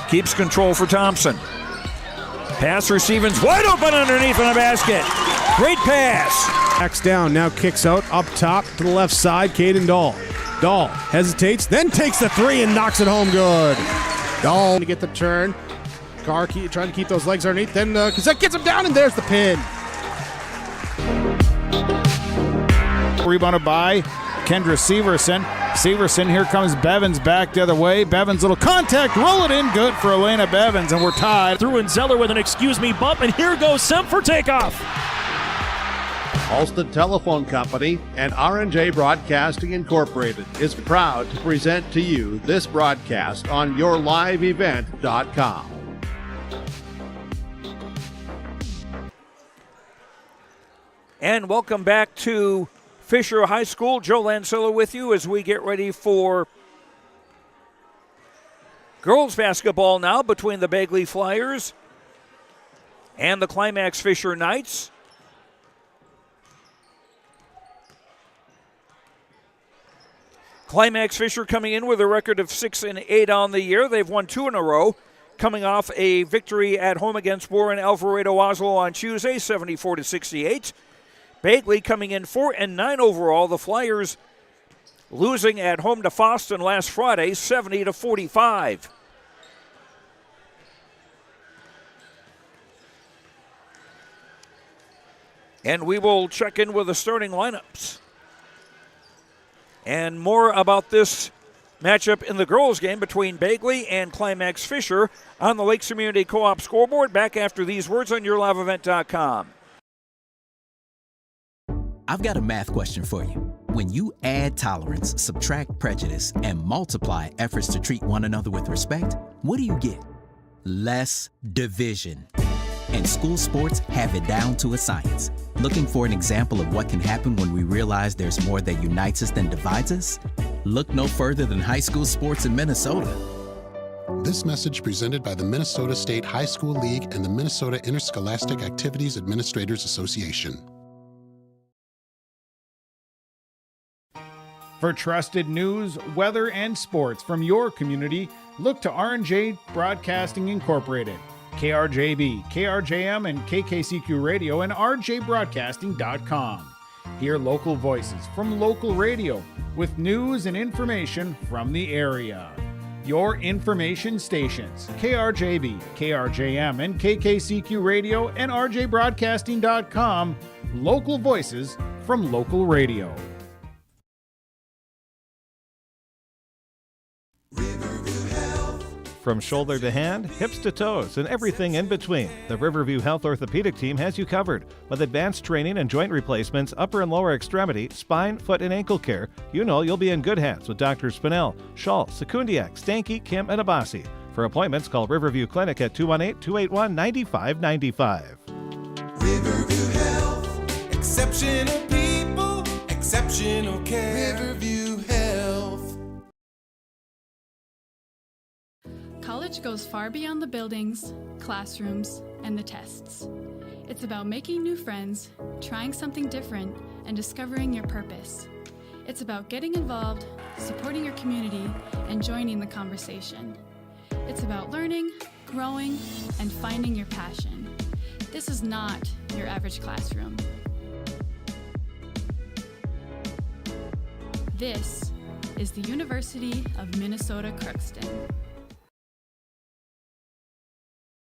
keeps control for Thompson. Pass for Stevens, wide open underneath in the basket. Great pass. Backs down, now kicks out up top to the left side, Caden Dahl. Dahl hesitates, then takes the three and knocks it home good. Dahl to get the turn. Carr trying to keep those legs underneath, then Cassette gets him down, and there's the pin. Rebounded by Kendra Severson. Severson, here comes Bevins back the other way. Bevins, little contact, roll it in, good for Elena Bevins, and we're tied. Through and Zeller with an excuse me bump, and here goes Semp for takeoff. Halsted Telephone Company and R&J Broadcasting Incorporated is proud to present to you this broadcast on yourliveevent.com. And welcome back to Fisher High School. Joe Lancilla with you as we get ready for girls basketball now between the Bagley Flyers and the Climax-Fisher Knights. Climax-Fisher coming in with a record of 6-8 on the year. They've won 2 in a row, coming off a victory at home against Warren Alvarado Oslo on Tuesday, 74-68. Bagley coming in 4-9 overall. The Flyers losing at home to Foston last Friday, 70-45. And we will check in with the starting lineups. And more about this matchup in the girls' game between Bagley and Climax-Fisher on the Lakes Community Co-op scoreboard. Back after these words on yourliveevent.com. I've got a math question for you. When you add tolerance, subtract prejudice, and multiply efforts to treat one another with respect, what do you get? Less division. And school sports have it down to a science. Looking for an example of what can happen when we realize there's more that unites us than divides us? Look no further than high school sports in Minnesota. This message presented by the Minnesota State High School League and the Minnesota Interscholastic Activities Administrators Association. For trusted news, weather, and sports from your community, look to R&J Broadcasting Incorporated. KRJB, KRJM, and KKCQ Radio and rjbroadcasting.com. Hear local voices from local radio with news and information from the area. Your information stations, KRJB, KRJM, and KKCQ Radio and rjbroadcasting.com. Local voices from local radio. From shoulder to hand, hips to toes, and everything in between, the Riverview Health Orthopedic Team has you covered. With advanced training and joint replacements, upper and lower extremity, spine, foot, and ankle care, you know you'll be in good hands with Drs. Spinell, Schall, Sekundiak, Stanky, Kim, and Abassi. For appointments, call Riverview Clinic at 218-281-9595. Riverview Health, exceptional people, exceptional care. Riverview Health. College goes far beyond the buildings, classrooms, and the tests. It's about making new friends, trying something different, and discovering your purpose. It's about getting involved, supporting your community, and joining the conversation. It's about learning, growing, and finding your passion. This is not your average classroom. This is the University of Minnesota Crookston.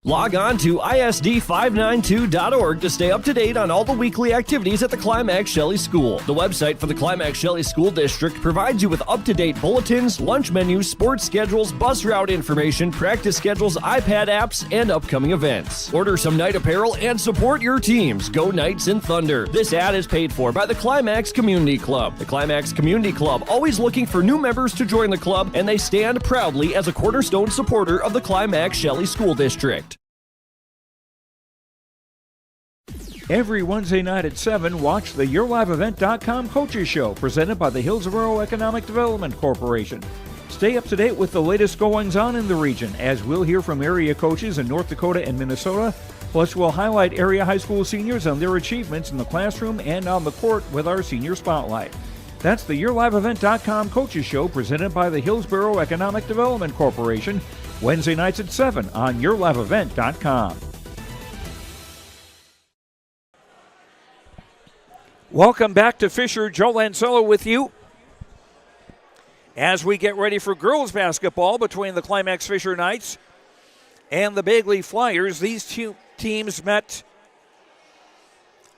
Log on to ISD592.org to stay up to date on all the weekly activities at the Climax Shelley School. The website for the Climax Shelley School District provides you with up-to-date bulletins, lunch menus, sports schedules, bus route information, practice schedules, iPad apps, and upcoming events. Order some night apparel and support your teams. Go Knights and Thunder. This ad is paid for by the Climax Community Club. The Climax Community Club, always looking for new members to join the club, and they stand proudly as a cornerstone supporter of the Climax Shelley School District. Every Wednesday night at 7, watch the YourLiveEvent.com Coaches Show presented by the Hillsborough Economic Development Corporation. Stay up to date with the latest goings-on in the region, as we'll hear from area coaches in North Dakota and Minnesota. Plus, we'll highlight area high school seniors and their achievements in the classroom and on the court with our Senior Spotlight. That's the YourLiveEvent.com Coaches Show presented by the Hillsborough Economic Development Corporation. Wednesday nights at 7 on yourliveevent.com. Welcome back to Fisher. Joe Lancello with you as we get ready for girls basketball between the Climax-Fisher Knights and the Bagley Flyers. These two teams met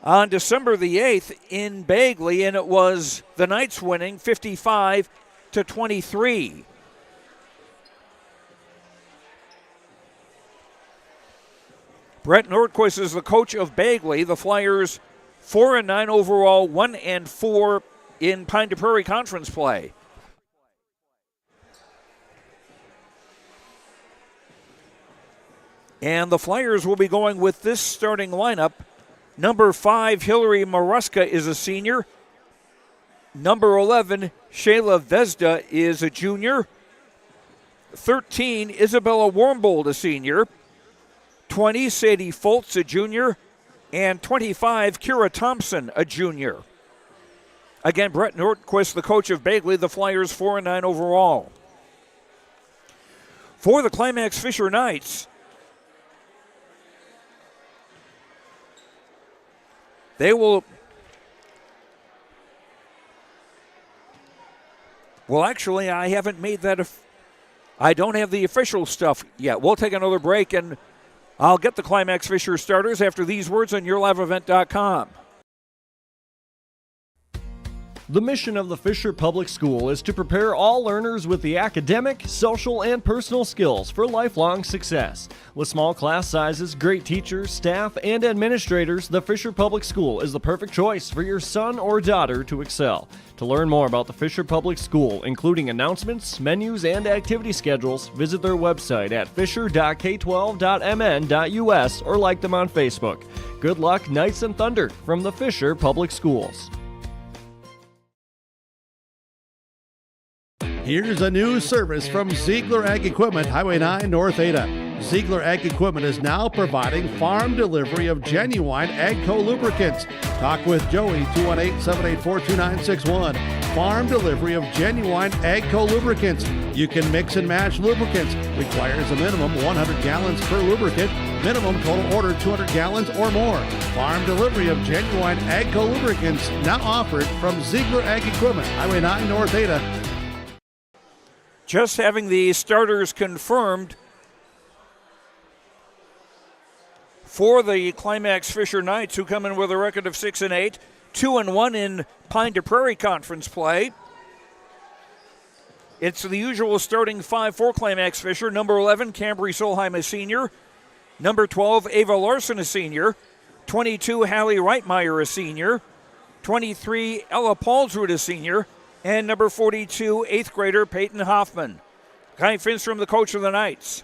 on December the 8th in Bagley, and it was the Knights winning 55-23. Brett Nordquist is the coach of Bagley. The Flyers 4-9 overall, 1-4 in Pine de Prairie Conference play. And the Flyers will be going with this starting lineup. Number 5, Hillary Maruska is a senior. Number 11, Shayla Vesda is a junior. 13, Isabella Warmbold, a senior. 20, Sadie Foltz, a junior. And 25, Kira Thompson, a junior. Again, Brett Nordquist, the coach of Bagley, the Flyers 4-9 overall. For the Climax-Fisher Knights, they will... Well, actually, I haven't made that... I don't have the official stuff yet. We'll take another break, and I'll get the Climax-Fisher starters after these words on yourliveevent.com. The mission of the Fisher Public School is to prepare all learners with the academic, social, and personal skills for lifelong success. With small class sizes, great teachers, staff, and administrators, the Fisher Public School is the perfect choice for your son or daughter to excel. To learn more about the Fisher Public School, including announcements, menus, and activity schedules, visit their website at fisher.k12.mn.us or like them on Facebook. Good luck, Knights and Thunder, from the Fisher Public Schools. Here's a new service from Ziegler Ag Equipment, Highway 9, North Ada. Ziegler Ag Equipment is now providing farm delivery of genuine AGCO lubricants. Talk with Joey, 218-784-2961. Farm delivery of genuine AGCO lubricants. You can mix and match lubricants. Requires a minimum 100 gallons per lubricant. Minimum total order 200 gallons or more. Farm delivery of genuine AGCO lubricants now offered from Ziegler Ag Equipment, Highway 9, North Ada. Just having the starters confirmed for the Climax-Fisher Knights, who come in with a record of 6-8, 2-1 in Pine de Prairie Conference play. It's the usual starting 5 for Climax-Fisher. Number 11, Cambry Solheim, a senior. Number 12, Ava Larson, a senior. 22, Hallie Reitmeyer, a senior. 23, Ella Paulsrud, a senior. And number 42, 8th grader Peyton Hoffman. Kai Finstrom, the coach of the Knights.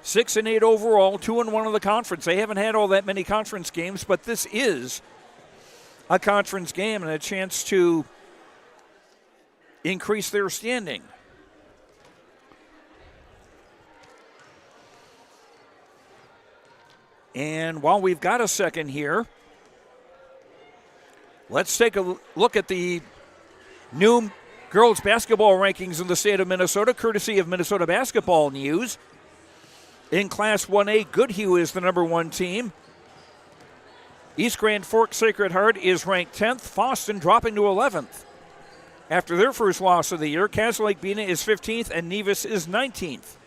6-8 overall, 2-1 in the conference. They haven't had all that many conference games, but this is a conference game and a chance to increase their standing. And while we've got a second here, let's take a look at the new girls basketball rankings in the state of Minnesota, courtesy of Minnesota Basketball News. In Class 1A, Goodhue is the number 1 team. East Grand Forks Sacred Heart is ranked 10th. Fosston dropping to 11th. After their first loss of the year, Castle Lake Bena is 15th and Nevis is 19th.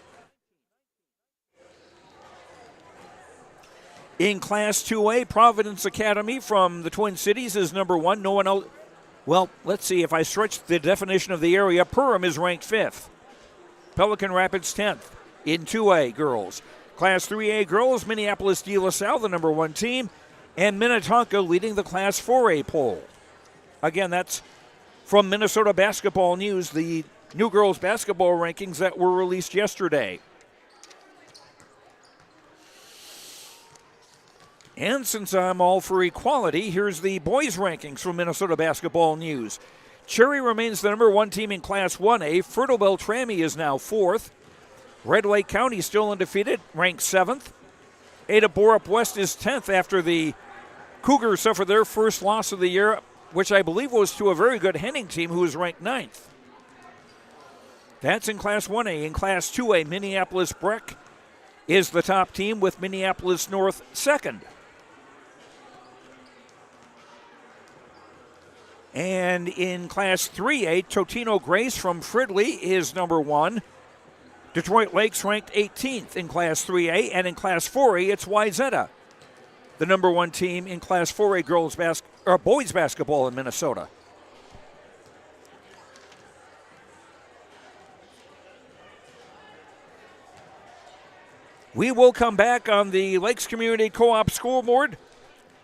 In Class 2A, Providence Academy from the Twin Cities is number 1. No one else. Well, let's see. If I stretch the definition of the area, Perham is ranked 5th. Pelican Rapids 10th in 2A girls. Class 3A girls, Minneapolis De La Salle, the number 1 team, and Minnetonka leading the Class 4A poll. Again, that's from Minnesota Basketball News, the new girls basketball rankings that were released yesterday. And since I'm all for equality, here's the boys' rankings from Minnesota Basketball News. Cherry remains the number 1 team in Class 1A. Fertile Beltrami is now 4th. Red Lake County still undefeated, ranked 7th. Ada Borup West is 10th after the Cougars suffered their first loss of the year, which I believe was to a very good Henning team who was ranked 9th. That's in Class 1A. In Class 2A, Minneapolis Breck is the top team with Minneapolis North second. And in Class 3A, Totino Grace from Fridley is number 1. Detroit Lakes ranked 18th in Class 3A, and in Class 4A, it's Wyzetta, the number 1 team in Class 4A boys basketball in Minnesota. We will come back on the Lakes Community Co-op scoreboard.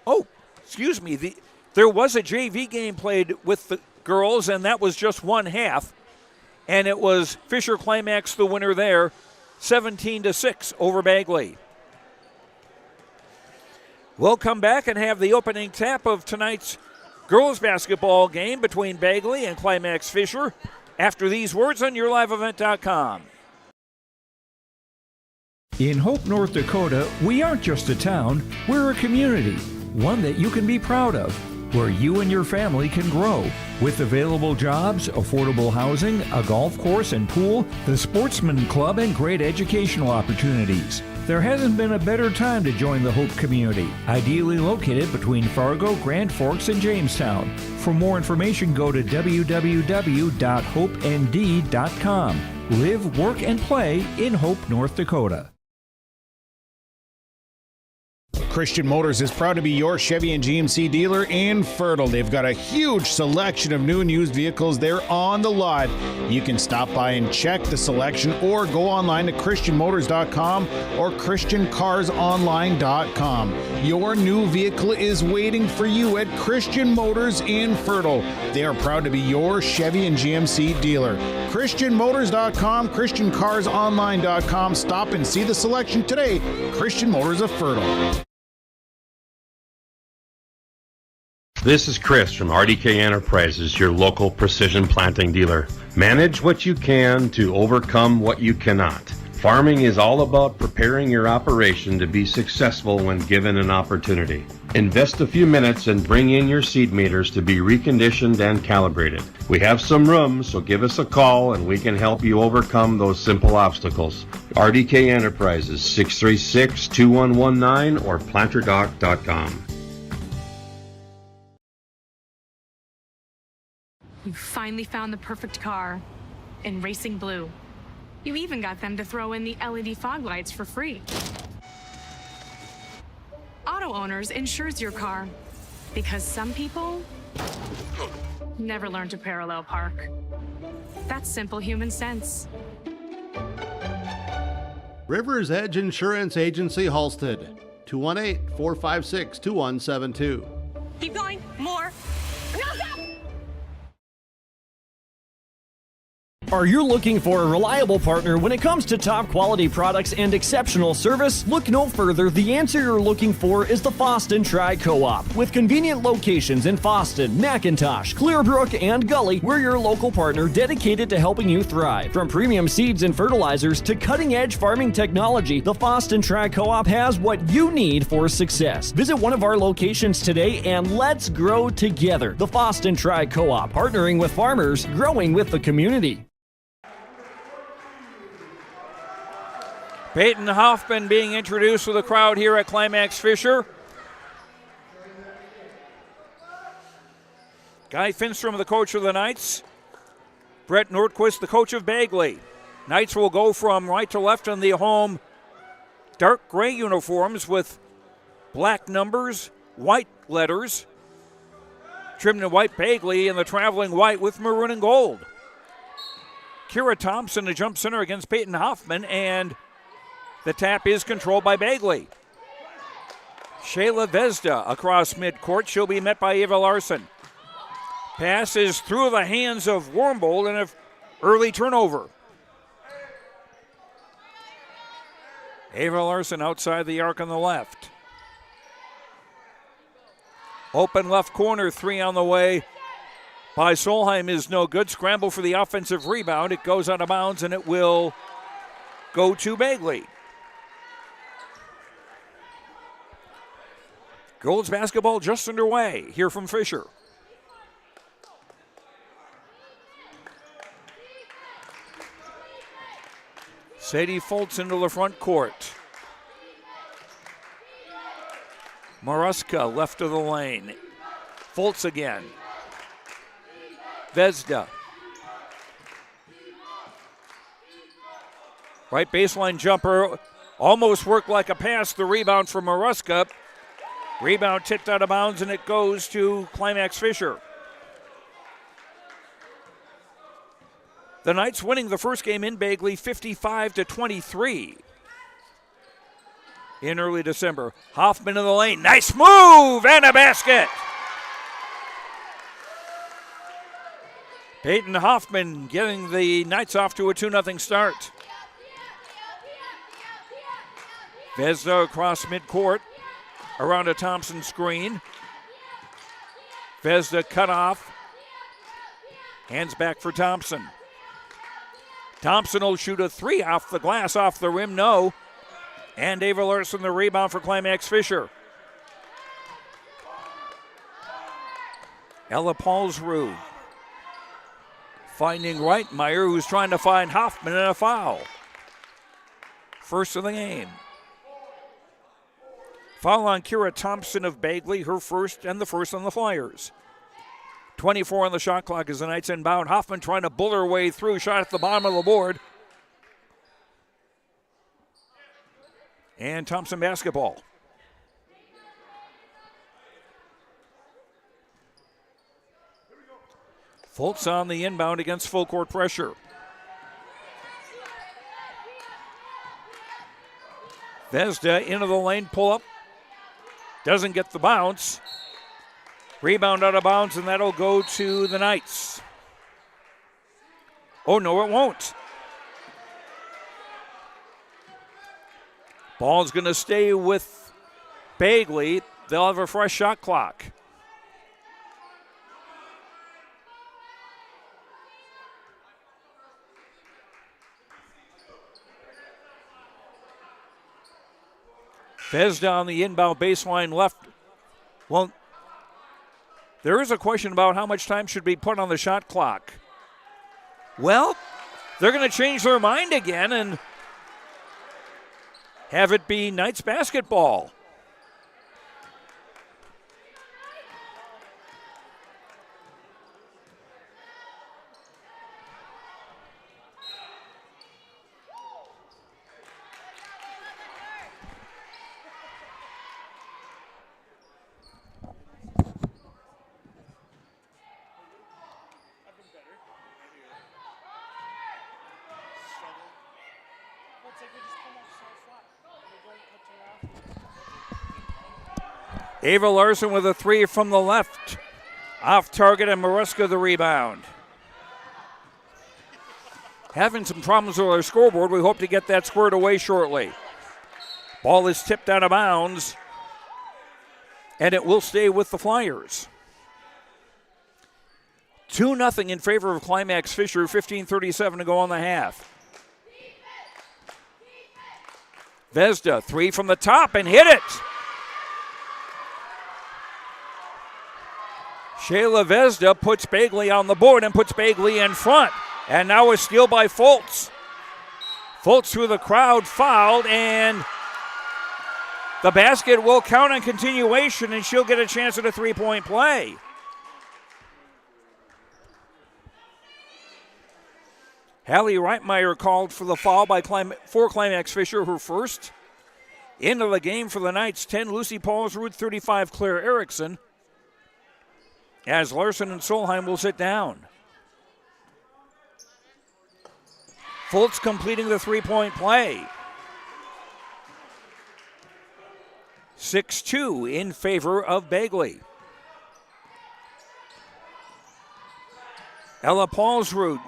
Oh, excuse me. There was a JV game played with the girls, and that was just one half. And it was Fisher Climax the winner there, 17-6 over Bagley. We'll come back and have the opening tap of tonight's girls basketball game between Bagley and Climax-Fisher after these words on YourLiveEvent.com. In Hope, North Dakota, we aren't just a town, we're a community, one that you can be proud of, where you and your family can grow. With available jobs, affordable housing, a golf course and pool, the Sportsman Club, and great educational opportunities. There hasn't been a better time to join the Hope community, ideally located between Fargo, Grand Forks, and Jamestown. For more information, go to www.hopend.com. Live, work, and play in Hope, North Dakota. Christian Motors is proud to be your Chevy and GMC dealer in Fertile. They've got a huge selection of new and used vehicles there on the lot. You can stop by and check the selection or go online to christianmotors.com or christiancarsonline.com. Your new vehicle is waiting for you at Christian Motors in Fertile. They are proud to be your Chevy and GMC dealer. christianmotors.com, christiancarsonline.com. Stop and see the selection today. Christian Motors of Fertile. This is Chris from RDK Enterprises, your local precision planting dealer. Manage what you can to overcome what you cannot. Farming is all about preparing your operation to be successful when given an opportunity. Invest a few minutes and bring in your seed meters to be reconditioned and calibrated. We have some room, so give us a call and we can help you overcome those simple obstacles. RDK Enterprises, 636-2119 or planterdoc.com. You finally found the perfect car in racing blue. You even got them to throw in the LED fog lights for free. Auto Owners insures your car because some people never learn to parallel park. That's simple human sense. River's Edge Insurance Agency, Halstead, 218-456-2172. Keep going. More. No, stop! Are you looking for a reliable partner when it comes to top quality products and exceptional service? Look no further. The answer you're looking for is the Foston Tri-Co-op. With convenient locations in Foston, McIntosh, Clearbrook, and Gully, we're your local partner dedicated to helping you thrive. From premium seeds and fertilizers to cutting-edge farming technology, the Foston Tri-Co-op has what you need for success. Visit one of our locations today and let's grow together. The Foston Tri-Co-op, partnering with farmers, growing with the community. Peyton Hoffman being introduced to the crowd here at Climax-Fisher. Guy Finstrom, the coach of the Knights. Brett Nordquist, the coach of Bagley. Knights will go from right to left in the home dark gray uniforms with black numbers, white letters. Trimmed in white, Bagley in the traveling white with maroon and gold. Kira Thompson, the jump center against Peyton Hoffman, and the tap is controlled by Bagley. Shayla Vesda across midcourt. She'll be met by Ava Larson. Pass is through the hands of Wormbold and an early turnover. Ava Larson outside the arc on the left. Open left corner, 3 on the way by Solheim is no good. Scramble for the offensive rebound. It goes out of bounds and it will go to Bagley. Girls basketball just underway here from Fisher. Sadie Foltz into the front court. Maruska left of the lane. Foltz again. Vezda. Right baseline jumper. Almost worked like a pass. The rebound for Maruska. Rebound tipped out of bounds, and it goes to Climax-Fisher. The Knights winning the first game in Bagley 55-23 in early December. Hoffman in the lane. Nice move and a basket. Peyton Hoffman getting the Knights off to a 2-0 start. Vezda across midcourt around a Thompson screen. Vezda cut off. Hands back for Thompson. Thompson will shoot a three off the glass, off the rim, no. And Ava Larson the rebound for Climax-Fisher. Ella Paulsrud finding Reitmeyer, who's trying to find Hoffman, in a foul. First of the game. Foul on Kira Thompson of Bagley, her first and the first on the Flyers. 24 on the shot clock as the Knights inbound. Hoffman trying to bull her way through. Shot at the bottom of the board. And Thompson basketball. Foltz on the inbound against full court pressure. Vezda into the lane, pull up. Doesn't get the bounce. Rebound out of bounds, and that'll go to the Knights. Oh, no, it won't. Ball's going to stay with Bagley. They'll have a fresh shot clock. Vezda on the inbound baseline left. Well, there is a question about how much time should be put on the shot clock. Well, they're going to change their mind again and have it be Knights basketball. Ava Larson with a three from the left. Off target, and Maruska the rebound. Having some problems with our scoreboard. We hope to get that squared away shortly. Ball is tipped out of bounds, and it will stay with the Flyers. 2-0 in favor of Climax-Fisher, 15:37 to go on the half. Vezda, three from the top, and hit it. Shayla Vezda puts Bagley on the board and puts Bagley in front. And now a steal by Foltz. Foltz through the crowd, fouled, and the basket will count on continuation, and she'll get a chance at a three-point play. Hallie Reitmeyer called for the foul for Climax-Fisher, her first. Into the game for the Knights, 10 Lucy Paulsrud, 35 Claire Erickson. As Larson and Solheim will sit down. Foltz completing the three-point play. 6-2 in favor of Bagley. Ella Paulsrud,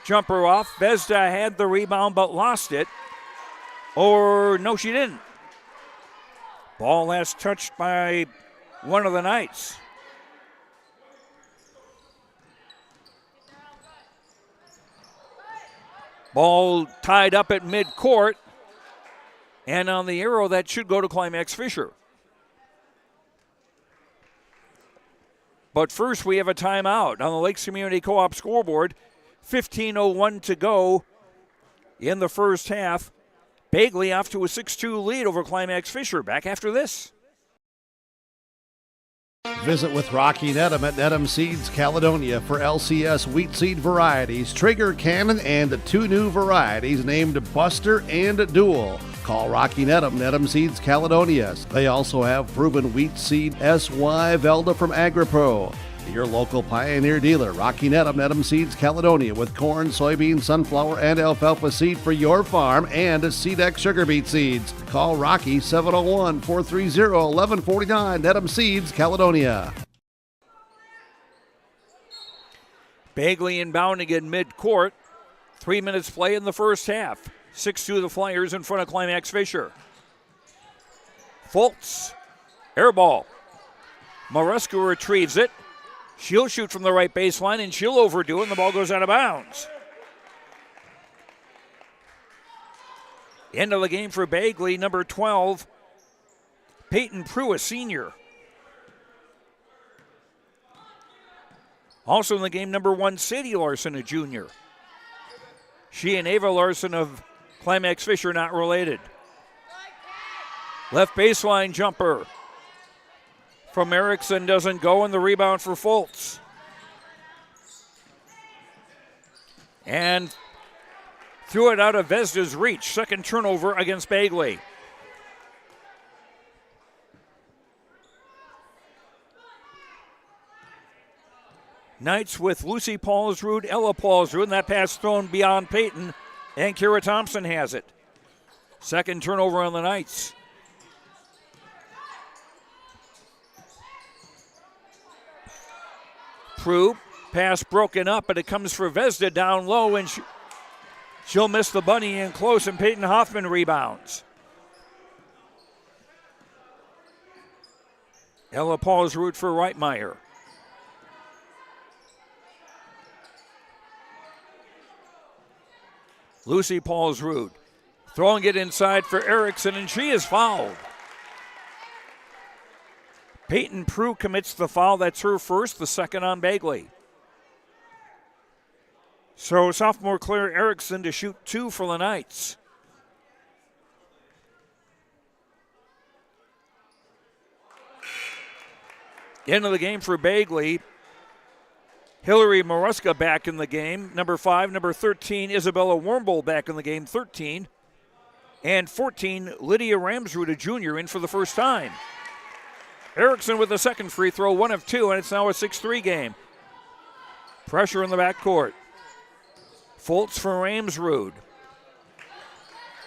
jumper off. Vezda had the rebound but lost it. Or no, she didn't. Ball last touched by one of the Knights. Ball tied up at midcourt, and on the arrow that should go to Climax-Fisher. But first we have a timeout on the Lakes Community Co-op scoreboard. 15:01 to go in the first half. Bagley off to a 6-2 lead over Climax-Fisher. Back after this. Visit with Rocky Nedham at Nedham Seeds Caledonia for LCS wheat seed varieties, Trigger Cannon, and 2 new varieties named Buster and Dual. Call Rocky Nedham, Nedham Seeds Caledonia. They also have proven wheat seed SY Velda from AgriPro. Your local Pioneer dealer, Rocky Nedham, Nedham Seeds Caledonia, with corn, soybean, sunflower, and alfalfa seed for your farm and Seedex sugar beet seeds. Call Rocky 701-430-1149, Nedham Seeds Caledonia. Bagley inbounding in mid-court. 3 minutes play in the first half. 6-2 the Flyers in front of Climax-Fisher. Fultz, air ball. Maruska retrieves it. She'll shoot from the right baseline, and she'll overdo it, and the ball goes out of bounds. End of the game for Bagley, number 12, Peyton Prue, a senior. Also in the game, number 1, Sadie Larson, a junior. She and Ava Larson of Climax-Fisher not related. Left baseline jumper from Erickson doesn't go, and the rebound for Fultz. And threw it out of Vezda's reach. Second turnover against Bagley. Knights with Lucy Paulsrud, Ella Paulsrud, and that pass thrown beyond Peyton, and Kira Thompson has it. Second turnover on the Knights. Prue, pass broken up, but it comes for Vezda down low, and she'll miss the bunny in close, and Peyton Hoffman rebounds. Ella Paulsrud for Reitmeyer. Lucy Paulsrud throwing it inside for Erickson, and she is fouled. Peyton Prue commits the foul. That's her first, the second on Bagley. So sophomore Claire Erickson to shoot 2 for the Knights. End of the game for Bagley. Hillary Maruska back in the game. Number 5, number 13, Isabella Warmbold back in the game, 13. And 14, Lydia Ramsrud, a junior, in for the first time. Erickson with the second free throw, 1 of 2, and it's now a 6-3 game. Pressure in the backcourt. Fultz for Ramsrud.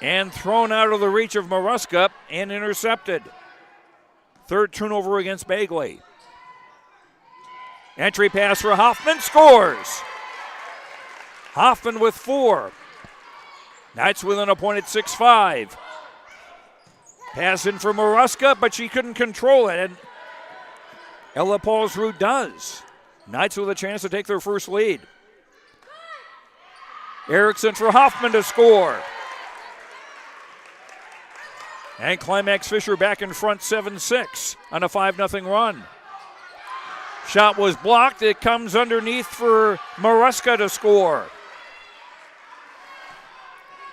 And thrown out of the reach of Maruska and intercepted. Third turnover against Bagley. Entry pass for Hoffman, scores. Hoffman with 4. Knights within a point at 6-5. Pass in for Maruska, but she couldn't control it, and Ella Paulsrud does. Knights with a chance to take their first lead. Erickson for Hoffman to score. And Climax-Fisher back in front 7-6 on a 5-0 run. Shot was blocked. It comes underneath for Maruska to score.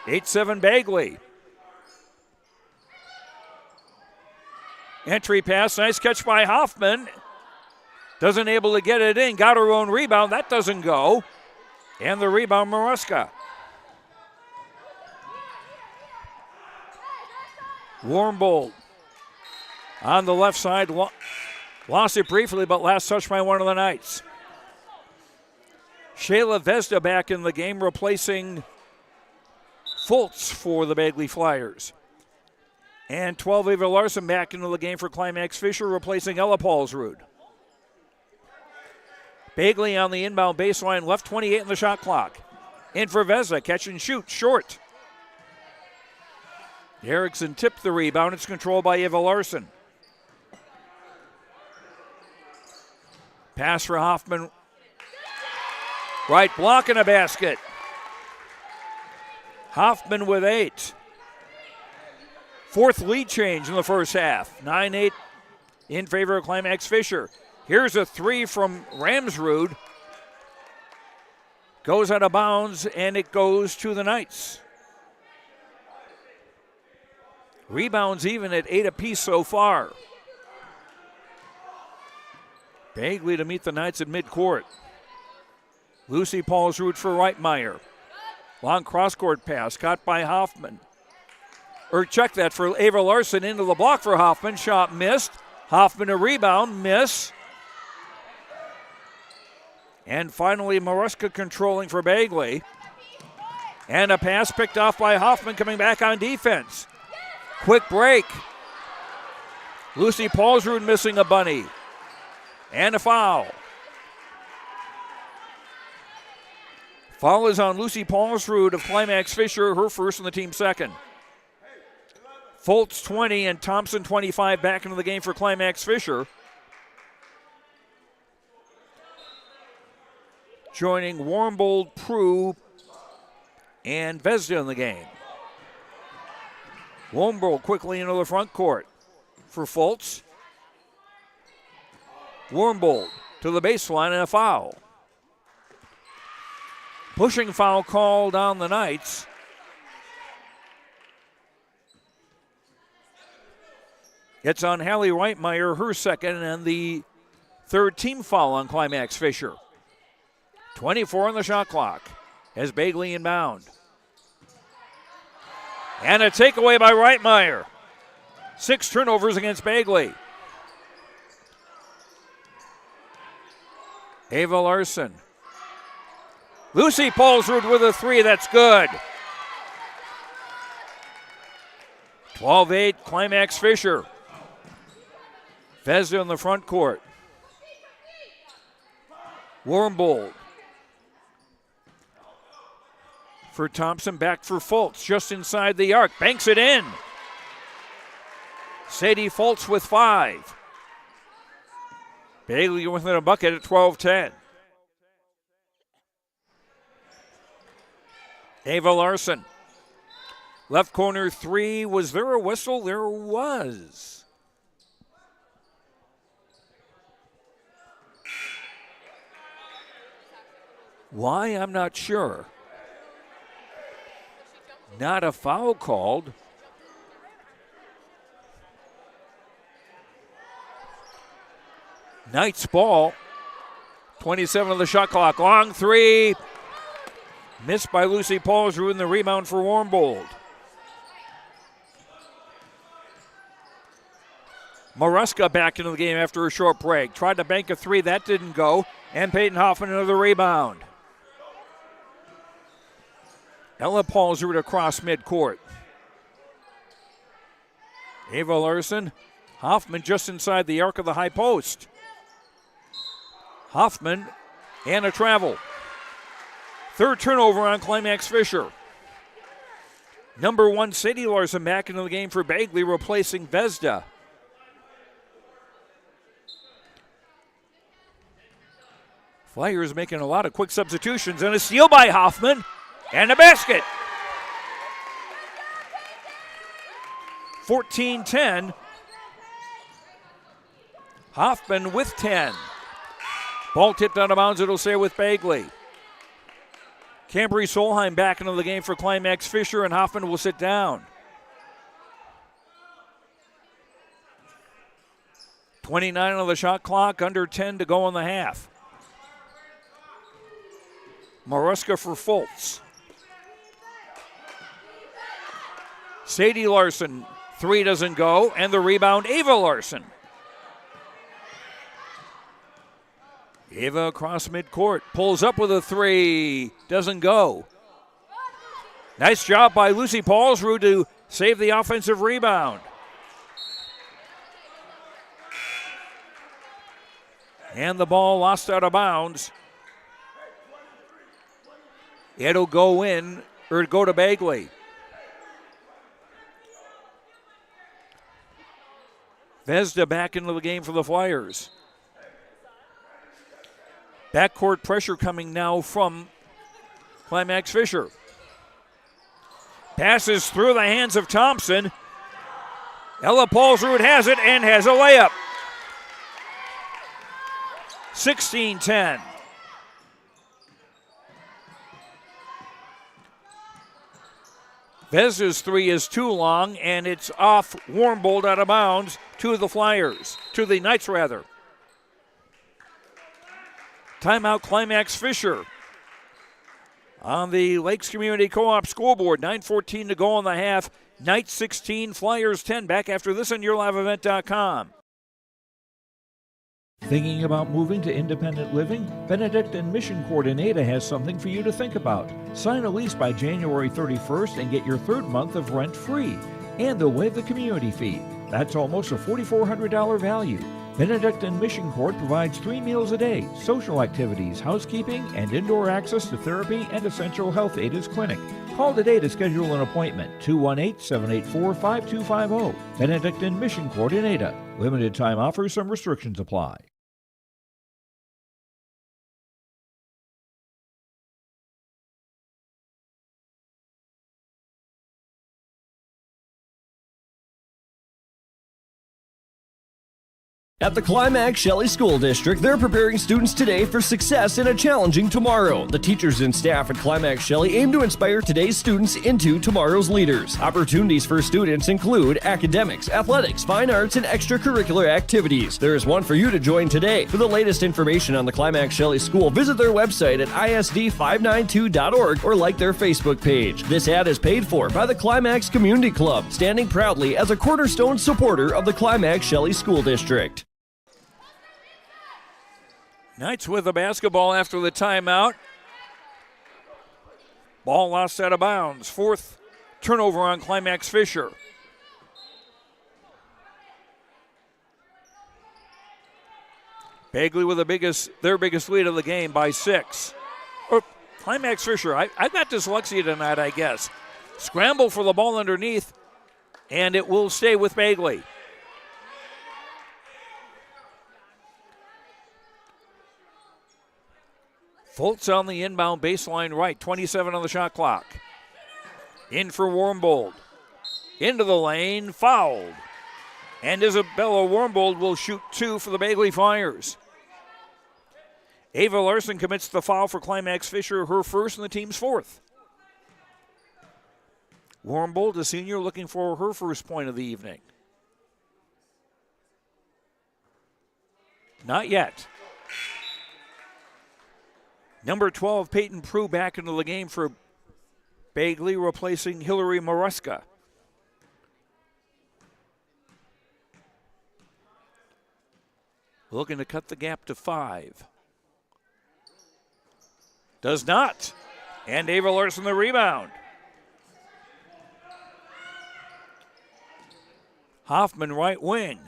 8-7 Bagley. Entry pass, nice catch by Hoffman. Doesn't able to get it in, got her own rebound, that doesn't go. And the rebound, Maruska. Warmbold on the left side, lost it briefly, but last touch by one of the Knights. Shayla Vezda back in the game, replacing Fultz for the Bagley Flyers. And 12, Ava Larson back into the game for Climax-Fisher, replacing Ella Paulsrud. Bagley on the inbound baseline, left 28 in the shot clock. In for Vezda, catch and shoot, short. Erickson tipped the rebound. It's controlled by Ava Larson. Pass for Hoffman. Right block and a basket. Hoffman with 8. Fourth lead change in the first half. 9-8 in favor of Climax-Fisher. Here's a 3 from Ramsrud. Goes out of bounds, and it goes to the Knights. Rebounds even at 8 apiece so far. Bagley to meet the Knights at midcourt. Lucy Paulsrud for Reitmeyer. Long cross-court pass caught by Hoffman. Check that for Ava Larson into the block for Hoffman. Shot missed. Hoffman a rebound, miss. And finally Maruska controlling for Bagley. And a pass picked off by Hoffman coming back on defense. Quick break. Lucy Paulsrud missing a bunny. And a foul. Foul is on Lucy Paulsrud of Climax-Fisher, her first and the team second. Fultz 20 and Thompson 25 back into the game for Climax-Fisher. Joining Warmbold, Prue, and Vezda in the game. Warmbold quickly into the front court for Fultz. Warmbold to the baseline and a foul. Pushing foul called on the Knights. It's on Hallie Reitmeyer, her second, and the third team foul on Climax-Fisher. 24 on the shot clock as Bagley inbound. And a takeaway by Reitmeyer. 6 turnovers against Bagley. Ava Larson. Lucy Paulsrud with a 3, that's good. 12-8, Climax-Fisher. Vezda in the front court. Warmbold. For Thompson, back for Fultz, just inside the arc. Banks it in. Sadie Fultz with 5. Bagley within a bucket at 12-10. Ava Larson. Left corner 3. Was there a whistle? There was. Why? I'm not sure. Not a foul called. Knights ball. 27 of the shot clock. Long 3. Missed by Lucy Paulsrud, and the rebound for Warmbold. Maruska back into the game after a short break. Tried to bank a 3, that didn't go. And Peyton Hoffman another rebound. Ella Paulsrud across midcourt. Ava Larson. Hoffman just inside the arc of the high post. Hoffman and a travel. Third turnover on Climax-Fisher. Number 1, Sadie Larson back into the game for Bagley, replacing Vezda. Flyers making a lot of quick substitutions, and a steal by Hoffman, and a basket. 14-10. Hoffman with 10. Ball tipped out of bounds, it'll stay with Bagley. Cambry Solheim back into the game for Climax-Fisher, and Hoffman will sit down. 29 on the shot clock, under 10 to go in the half. Maruska for Fultz. Sadie Larson, 3 doesn't go, and the rebound, Ava Larson. Ava across midcourt, pulls up with a 3, doesn't go. Nice job by Lucy Paulsrud to save the offensive rebound. And the ball lost out of bounds. It'll go in, or go to Bagley. Vezda back into the game for the Flyers. Backcourt pressure coming now from Climax-Fisher. Passes through the hands of Thompson. Ella Paulsrud has it and has a layup. 16-10. Vez's three is too long, and it's off Warmbold out of bounds to the Knights rather. Timeout Climax-Fisher on the Lakes Community Co-op scoreboard. 9:14 to go in the half. Knights 16, Flyers 10. Back after this on YourLiveEvent.com. Thinking about moving to independent living? Benedict and Mission Court in Ada has something for you to think about. Sign a lease by January 31st and get your third month of rent free. And they'll waive the community fee. That's almost a $4,400 value. Benedict and Mission Court provides 3 meals a day, social activities, housekeeping, and indoor access to therapy and essential health aid as clinic. Call today to schedule an appointment, 218-784-5250. Benedict and Mission Court in Ada. Limited time offers, some restrictions apply. At the Climax-Shelley School District, they're preparing students today for success in a challenging tomorrow. The teachers and staff at Climax-Shelley aim to inspire today's students into tomorrow's leaders. Opportunities for students include academics, athletics, fine arts, and extracurricular activities. There is one for you to join today. For the latest information on the Climax-Shelley School, visit their website at isd592.org or like their Facebook page. This ad is paid for by the Climax Community Club, standing proudly as a cornerstone supporter of the Climax-Shelley School District. Knights with the basketball after the timeout. Ball lost out of bounds. Fourth turnover on Climax-Fisher. Bagley with their biggest lead of the game by 6. Climax-Fisher, I've got dyslexia tonight, I guess. Scramble for the ball underneath, and it will stay with Bagley. Fultz on the inbound baseline right, 27 on the shot clock. In for Warmbold. Into the lane, fouled. And Isabella Warmbold will shoot 2 for the Bagley Flyers. Ava Larson commits the foul for Climax-Fisher, her first and the team's fourth. Warmbold, a senior, looking for her first point of the evening. Not yet. Number 12, Peyton Prue back into the game for Bagley, replacing Hillary Maruska. Looking to cut the gap to 5. Does not. And Ava Larson the rebound. Hoffman right wing.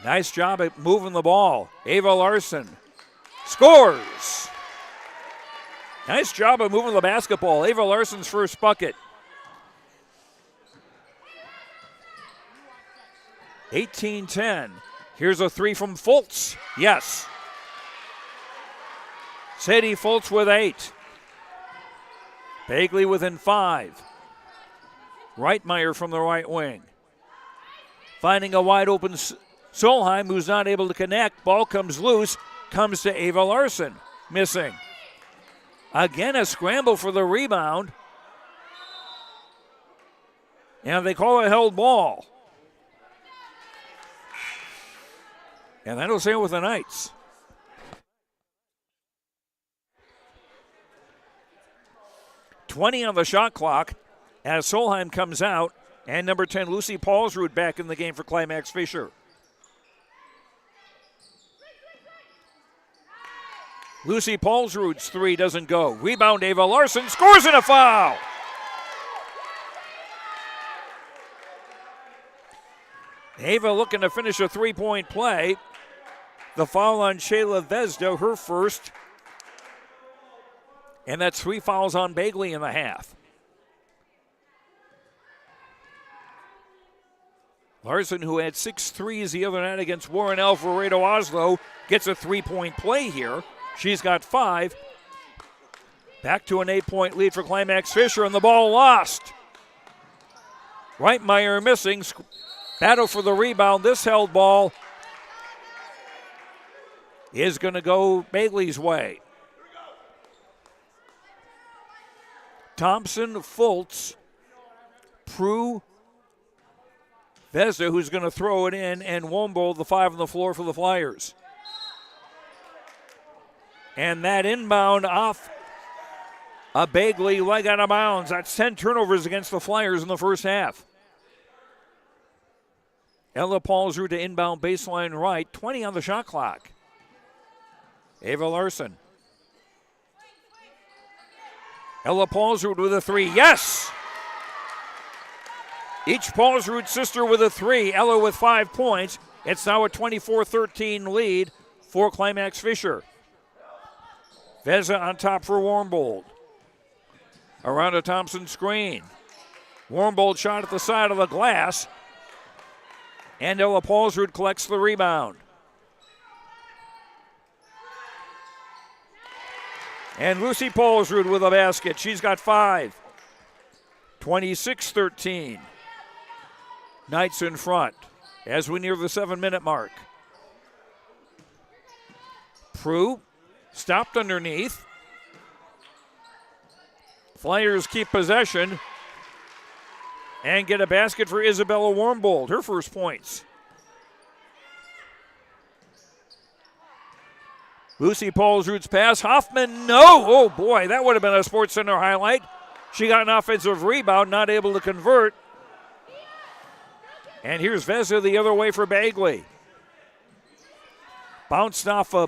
Nice job at moving the ball. Ava Larson scores. Nice job of moving the basketball. Ava Larson's first bucket. 18-10. Here's a 3 from Fultz. Yes. Sadie Fultz with 8. Bagley within 5. Reitmeyer from the right wing. Finding a wide open Solheim, who's not able to connect. Ball comes loose. Comes to Ava Larson. Missing. Again, a scramble for the rebound. And they call it held ball. And that'll stay with the Knights. $20 on the shot clock as Solheim comes out. And number 10, Lucy Paulsrud back in the game for Climax-Fisher. Lucy Paulsrud's 3 doesn't go. Rebound, Ava Larson scores in a foul. Ava looking to finish a 3-point play. The foul on Shayla Vesda, her first. And that's 3 fouls on Bagley in the half. Larson, who had 6 threes the other night against Warren Alvarado Oslo, gets a 3-point play here. She's got 5. Back to an 8-point lead for Climax-Fisher, and the ball lost. Reitmeyer missing. Battle for the rebound. This held ball is going to go Bagley's way. Thompson, Fultz, Prue, Vezda, who's going to throw it in, and Wombold, the 5 on the floor for the Flyers. And that inbound off a Bagley leg out of bounds. That's 10 turnovers against the Flyers in the first half. Ella Paulsrud to inbound baseline right, 20 on the shot clock. Ava Larson. Ella Paulsrud with a 3. Yes! Each Paulsrud sister with a 3. Ella with 5 points. It's now a 24-13 lead for Climax-Fisher. Vezza on top for Warmbold. Around a Thompson screen. Warmbold shot at the side of the glass. And Ella Paulsrud collects the rebound. And Lucy Paulsrud with a basket. She's got 5. 26-13. Knights in front as we near the 7-minute mark. Prue stopped underneath. Flyers keep possession and get a basket for Isabella Warmbold, her first points. Lucy Paulsrud's pass. Hoffman, no! Oh boy, that would have been a Sports Center highlight. She got an offensive rebound, not able to convert. And here's Vezza the other way for Bagley. Bounced off a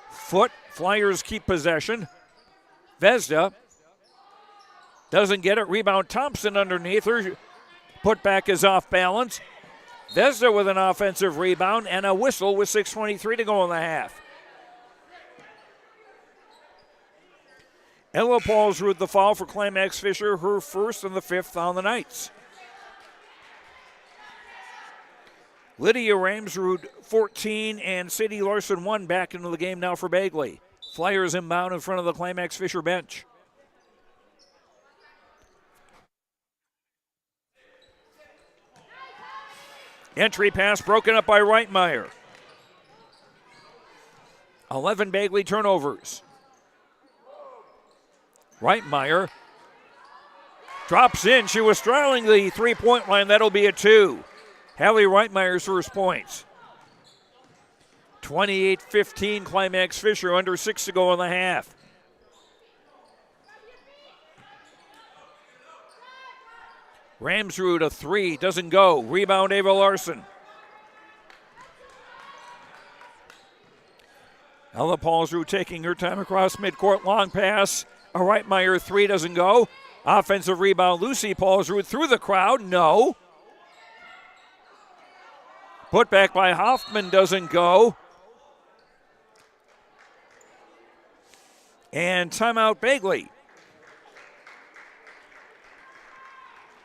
foot. Flyers keep possession. Vezda doesn't get it. Rebound Thompson underneath her. Putback is off balance. Vezda with an offensive rebound and a whistle with 6:23 to go in the half. Ella Paulsrud the foul for Climax-Fisher, her first and the 5th on the Knights. Lydia Ramsrud 14 and Sadie Larson 1 back into the game now for Bagley. Flyers inbound in front of the Climax-Fisher bench. Entry pass broken up by Reitmeyer. 11 Bagley turnovers. Reitmeyer drops in. She was straddling the three-point line. That'll be a 2. Hallie Reitmeyer's first points. 28-15 Climax-Fisher, under 6 to go in the half. Ramsrud a 3, doesn't go. Rebound Ava Larson. Ella Paulsrud taking her time across midcourt, long pass. A Reitmeyer 3 doesn't go. Offensive rebound, Lucy Paulsrud through the crowd, no. Put back by Hoffman doesn't go. And timeout Bagley.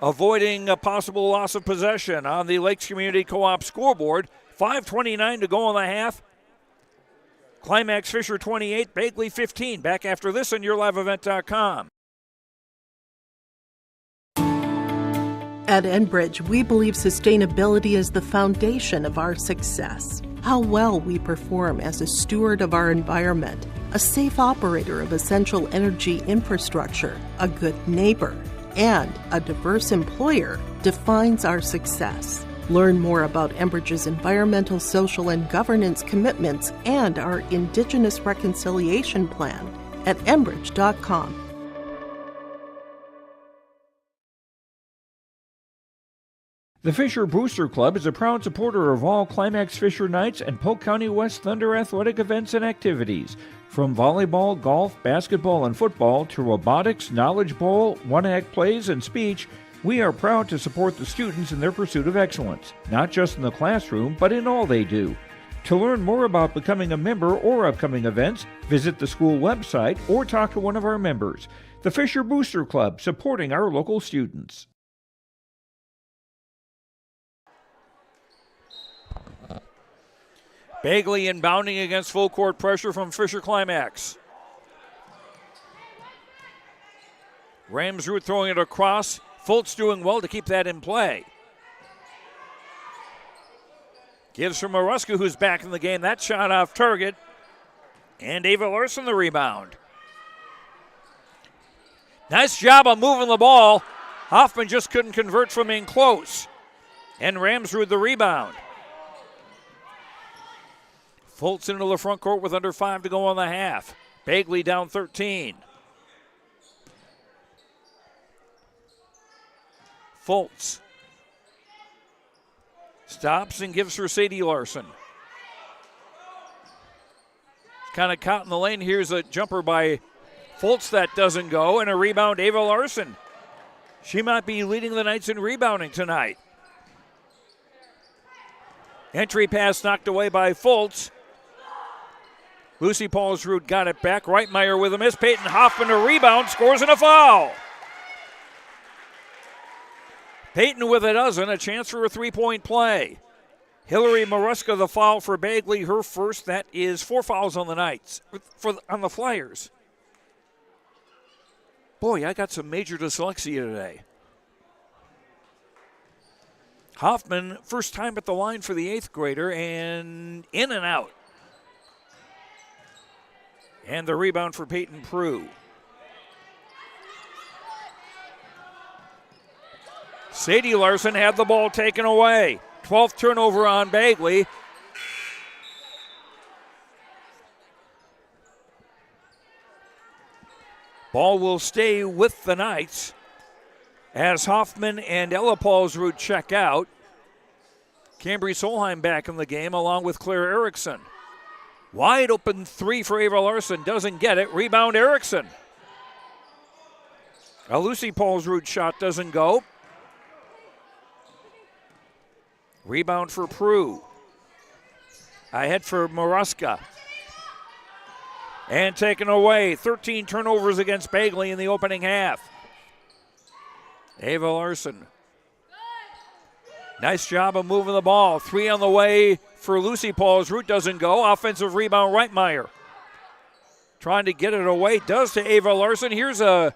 Avoiding a possible loss of possession on the Lakes Community Co-op scoreboard. 5:29 to go in the half. Climax-Fisher 28, Bagley 15. Back after this on YourLiveEvent.com. At Enbridge, we believe sustainability is the foundation of our success. How well we perform as a steward of our environment, a safe operator of essential energy infrastructure, a good neighbor, and a diverse employer defines our success. Learn more about Enbridge's environmental, social, and governance commitments and our Indigenous Reconciliation Plan at Enbridge.com. The Fisher Booster Club is a proud supporter of all Climax-Fisher Knights and Polk County West Thunder athletic events and activities. From volleyball, golf, basketball, and football to robotics, knowledge bowl, one-act plays, and speech, we are proud to support the students in their pursuit of excellence, not just in the classroom, but in all they do. To learn more about becoming a member or upcoming events, visit the school website or talk to one of our members. The Fisher Booster Club, supporting our local students. Bagley inbounding against full court pressure from Fisher Climax. Ramsrud throwing it across. Fultz doing well to keep that in play. Gives from Maruska, who's back in the game. That shot off target. And Ava Larson the rebound. Nice job of moving the ball. Hoffman just couldn't convert from in close. And Ramsrud the rebound. Fultz into the front court with under 5 to go on the half. Bagley down 13. Fultz stops and gives for Sadie Larson. Kind of caught in the lane. Here's a jumper by Fultz that doesn't go, and a rebound, Ava Larson. She might be leading the Knights in rebounding tonight. Entry pass knocked away by Fultz. Lucy Paulsrud got it back. Reitmeyer with a miss. Peyton Hoffman a rebound, scores and a foul. Peyton with a dozen, a chance for a three-point play. Hillary Maruska the foul for Bagley, her first. That is 4 fouls on the Knights, on the Flyers. Boy, I got some major dyslexia today. Hoffman, first time at the line for the 8th grader, and in and out. And the rebound for Peyton Prue. Sadie Larson had the ball taken away. 12th turnover on Bagley. Ball will stay with the Knights as Hoffman and Ella Paulsrud check out. Cambry Solheim back in the game along with Claire Erickson. Wide open three for Ava Larson, doesn't get it. Rebound Erickson. A Lucy Paulsrud shot doesn't go. Rebound for Prue. Ahead for Maruska. And taken away. 13 turnovers against Bagley in the opening half. Ava Larson. Nice job of moving the ball. 3 on the way for Lucy Paulsrud. Doesn't go. Offensive rebound, Reitmeyer. Trying to get it away. Does to Ava Larson. Here's I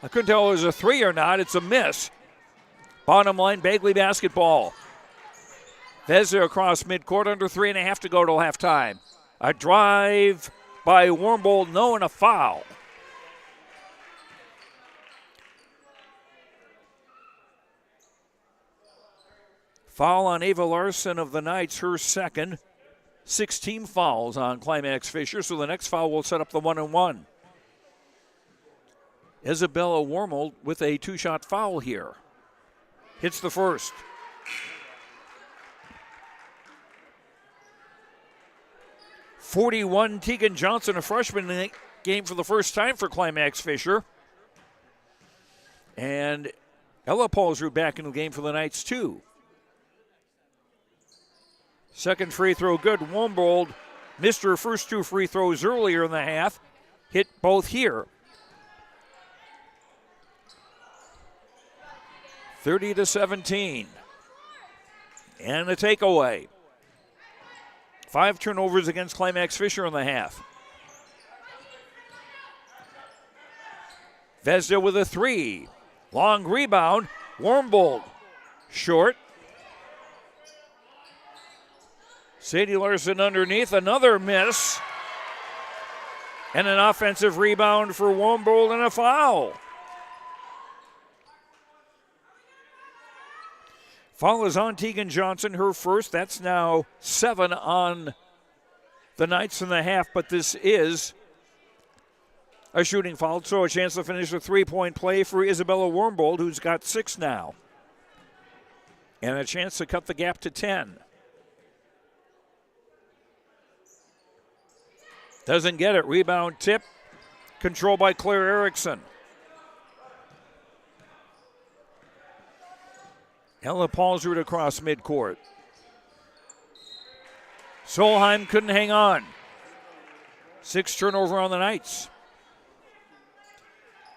couldn't tell if it was a 3 or not. It's a miss. Bottom line, Bagley basketball. Vezza across midcourt, under 3.5 to go till halftime. A drive by Warmbold, no, and a foul. Foul on Ava Larson of the Knights, her second. 16 fouls on Climax-Fisher, so the next foul will set up the 1-and-1. Isabella Warmold with a 2-shot foul here. Hits the first. .41, Tegan Johnson, a freshman in the game for the first time for Climax-Fisher. And Ella Paulsrud back in the game for the Knights, too. Second free throw good. Wombold missed her first 2 free throws earlier in the half. Hit both here. 30-17. And the takeaway. 5 turnovers against Climax-Fisher in the half. Vezda with a 3. Long rebound. Warmbold. Short. Sadie Larson underneath. Another miss. And an offensive rebound for Warmbold and a foul. Foul is on Tegan Johnson, her first. That's now 7 on the Knights in the half, but this is a shooting foul, so a chance to finish a 3-point play for Isabella Warmbold, who's got 6 now. And a chance to cut the gap to 10. Doesn't get it. Rebound tip. Controlled by Claire Erickson. Ella Paulsrud across midcourt. Solheim couldn't hang on. 6 turnover on the Knights.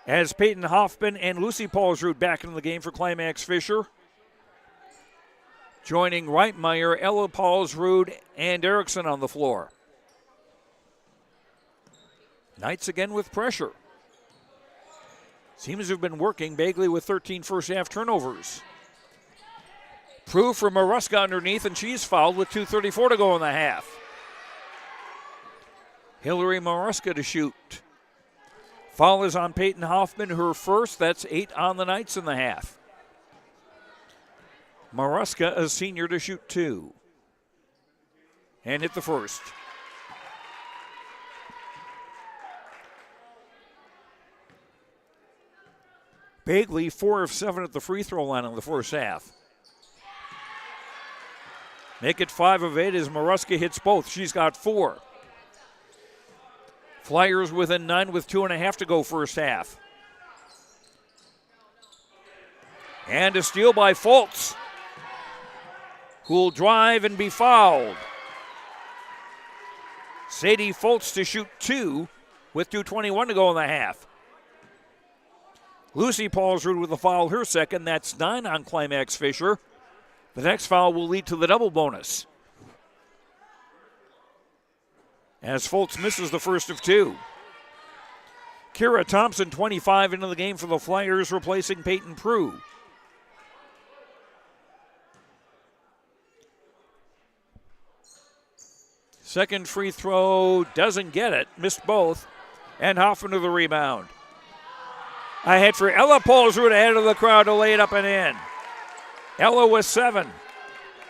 As Peyton Hoffman and Lucy Paulsrud back in the game for Climax-Fisher. Joining Reitmeyer, Ella Paulsrud, and Erickson on the floor. Knights again with pressure. Seems to have been working. Bagley with 13 first half turnovers. Prue for Maruska underneath, and she's fouled with 2:34 to go in the half. Hillary Maruska to shoot. Foul is on Peyton Hoffman, her first. That's 8 on the Knights in the half. Maruska, a senior, to shoot 2. And hit the first. Bagley, 4 of 7 at the free throw line in the first half. Make it 5 of 8 as Maruska hits both. She's got 4. Flyers within 9 with 2.5 to go first half. And a steal by Fultz, who'll drive and be fouled. Sadie Fultz to shoot 2 with 2:21 to go in the half. Lucy Paulsrud with a foul, her second. That's 9 on Climax-Fisher. The next foul will lead to the double bonus, as Fultz misses the first of 2. Kira Thompson, 25 into the game for the Flyers, replacing Peyton Prue. Second free throw, doesn't get it, missed both, and Hoffman to the rebound. Ahead for Ella Paulsrud, ahead of the crowd to lay it up and in. Ella with 7.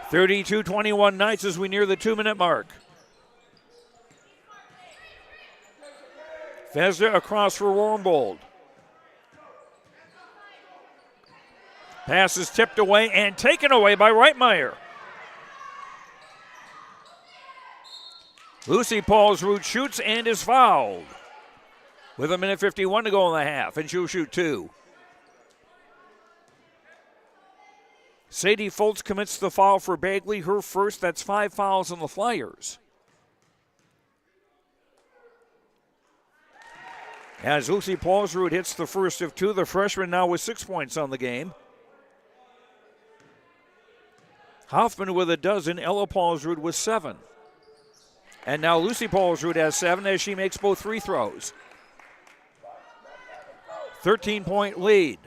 32-21 Knights as we near the 2-minute mark. Vesda across for Warmbold. Pass is tipped away and taken away by Reitmeyer. Lucy Paulsrud shoots and is fouled with 1:51 to go in the half, and she'll shoot 2. Sadie Fultz commits the foul for Bagley, her first. That's 5 fouls on the Flyers. As Lucy Paulsrud hits the first of 2, the freshman now with 6 points on the game. Hoffman with a dozen, Ella Paulsrud with 7. And now Lucy Paulsrud has 7 as she makes both free throws. 13-point lead.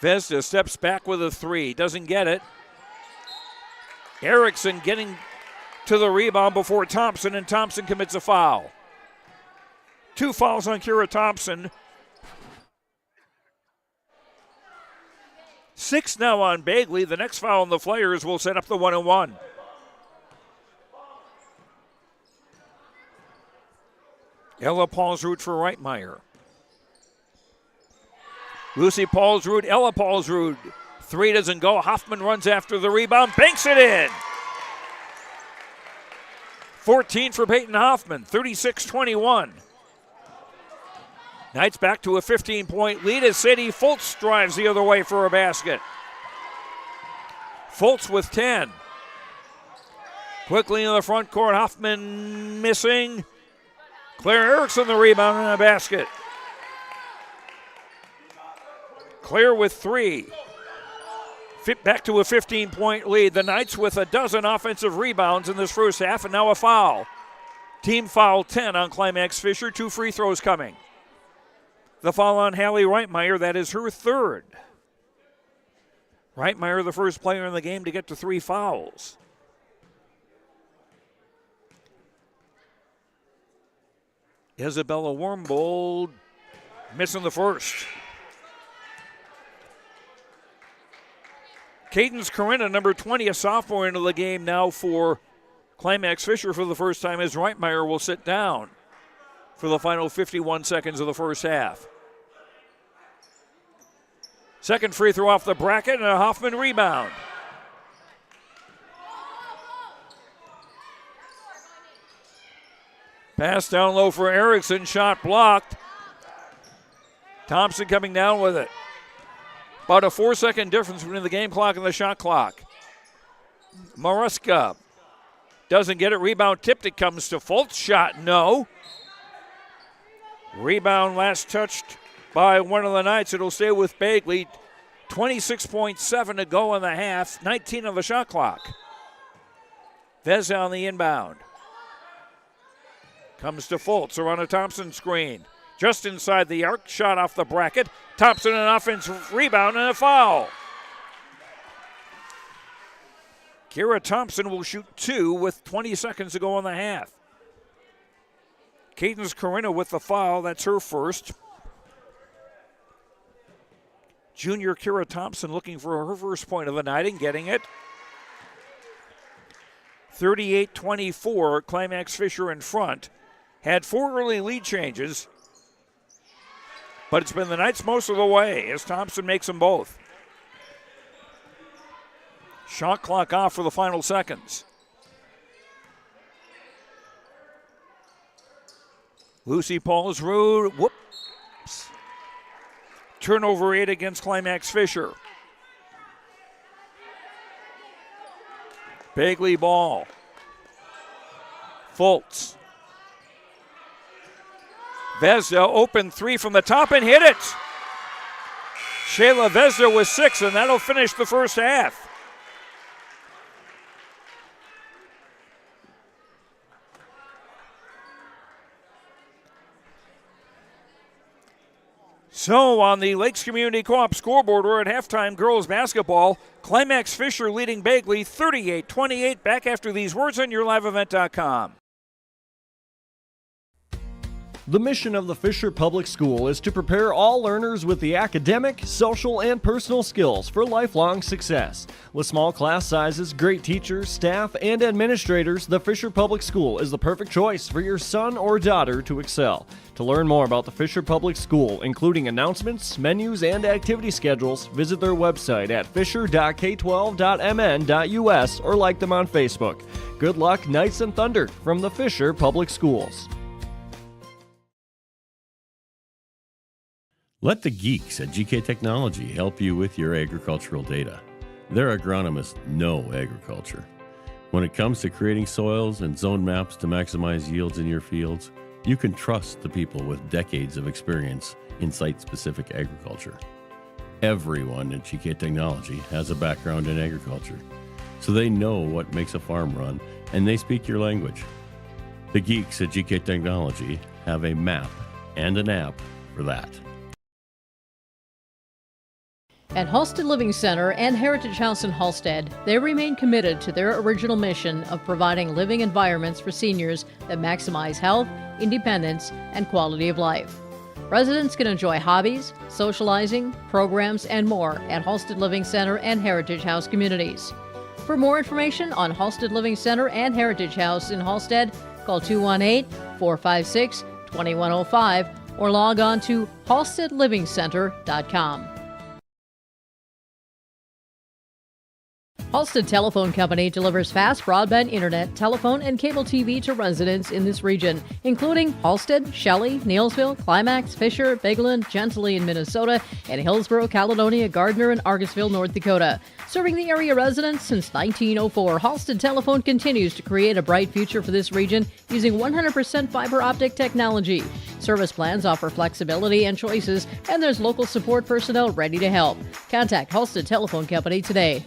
Vesda steps back with a 3, doesn't get it. Erickson getting to the rebound before Thompson, and Thompson commits a foul. 2 fouls on Kira Thompson. 6 now on Bagley. The next foul on the Flyers will set up the 1-and-1. Ella Paulsrud for Reitmeyer. Lucy Paulsrud, Ella Paulsrud. 3 doesn't go. Hoffman runs after the rebound, banks it in. 14 for Peyton Hoffman, 36-21. Knights back to a 15-point lead as Sadie Fultz drives the other way for a basket. Fultz with 10. Quickly in the front court, Hoffman missing. Claire Erickson the rebound and a basket. Claire with 3. Back to a 15-point lead. The Knights with a dozen offensive rebounds in this first half, and now a foul. Team foul 10 on Climax-Fisher. 2 free throws coming. The foul on Hallie Reitmeyer, that is her 3rd. Reitmeyer, the first player in the game to get to 3 fouls. Isabella Warmbold missing the first. Cadence Corinna, number 20, a sophomore, into the game now for Climax-Fisher for the first time, as Reitmeyer will sit down for the final 51 seconds of the first half. Second free throw off the bracket and a Hoffman rebound. Pass down low for Erickson, shot blocked. Thompson coming down with it. About a 4-second difference between the game clock and the shot clock. Maruska doesn't get it. Rebound tipped. It comes to Fultz. Shot, no. Rebound last touched by one of the Knights. It'll stay with Bagley. 26.7 to go in the half. 19 on the shot clock. Veza on the inbound. Comes to Fultz around a Thompson screen. Just inside the arc, shot off the bracket. Thompson an offensive rebound and a foul. Kira Thompson will shoot 2 with 20 seconds to go in the half. Cadence Carino with the foul. That's her first. Junior Kira Thompson looking for her first point of the night and getting it. 38-24, Climax-Fisher in front. Had 4 early lead changes, but it's been the Knights most of the way as Thompson makes them both. Shot clock off for the final seconds. Lucy Paulsrud, whoops. Turnover 8 against Climax-Fisher. Bagley ball. Fultz. Vezda open 3 from the top and hit it. Shayla Vezda with 6, and that'll finish the first half. So on the Lakes Community Co-op scoreboard, we're at halftime girls basketball. Climax-Fisher leading Bagley 38-28. Back after these words on YourLiveEvent.com. The mission of the Fisher Public School is to prepare all learners with the academic, social, and personal skills for lifelong success. With small class sizes, great teachers, staff, and administrators, the Fisher Public School is the perfect choice for your son or daughter to excel. To learn more about the Fisher Public School, including announcements, menus, and activity schedules, visit their website at fisher.k12.mn.us or like them on Facebook. Good luck, Knights and Thunder, from the Fisher Public Schools. Let the geeks at GK Technology help you with your agricultural data. Their agronomists know agriculture. When it comes to creating soils and zone maps to maximize yields in your fields, you can trust the people with decades of experience in site-specific agriculture. Everyone at GK Technology has a background in agriculture, so they know what makes a farm run, and they speak your language. The geeks at GK Technology have a map and an app for that. At Halstead Living Center and Heritage House in Halstead, they remain committed to their original mission of providing living environments for seniors that maximize health, independence, and quality of life. Residents can enjoy hobbies, socializing, programs, and more at Halstead Living Center and Heritage House communities. For more information on Halstead Living Center and Heritage House in Halstead, call 218-456-2105 or log on to halsteadlivingcenter.com. Halstead Telephone Company delivers fast broadband internet, telephone, and cable TV to residents in this region, including Halstead, Shelley, Neillsville, Climax, Fisher, Bigland, Gentilly in Minnesota, and Hillsborough, Caledonia, Gardner, and Argusville, North Dakota. Serving the area residents since 1904, Halstead Telephone continues to create a bright future for this region using 100% fiber optic technology. Service plans offer flexibility and choices, and there's local support personnel ready to help. Contact Halstead Telephone Company today.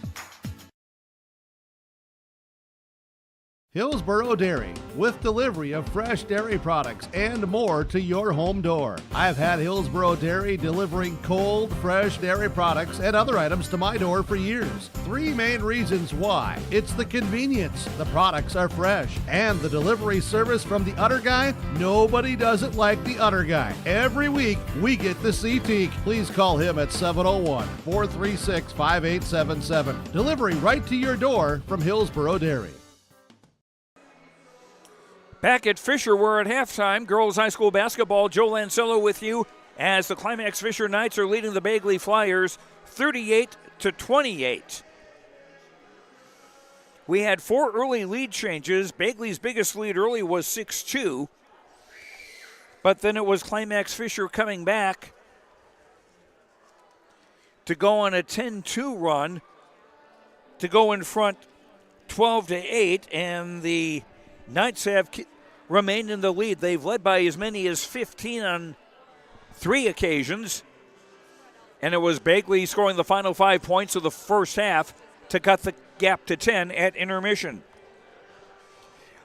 Hillsborough Dairy, with delivery of fresh dairy products and more to your home door. I've had Hillsborough Dairy delivering cold, fresh dairy products and other items to my door for years. 3 main reasons why. It's the convenience, the products are fresh, and the delivery service from the Udder Guy. Nobody does it like the Udder Guy. Every week, we get the CT. Please call him at 701-436-5877. Delivery right to your door from Hillsborough Dairy. Back at Fisher, we're at halftime. Girls high school basketball. Joe Lancello with you as the Climax-Fisher Knights are leading the Bagley Flyers 38-28. We had 4 early lead changes. Bagley's biggest lead early was 6-2. But then it was Climax-Fisher coming back to go on a 10-2 run to go in front 12-8, and the Knights have remained in the lead. They've led by as many as 15 on 3 occasions. And it was Bagley scoring the final 5 points of the first half to cut the gap to 10 at intermission.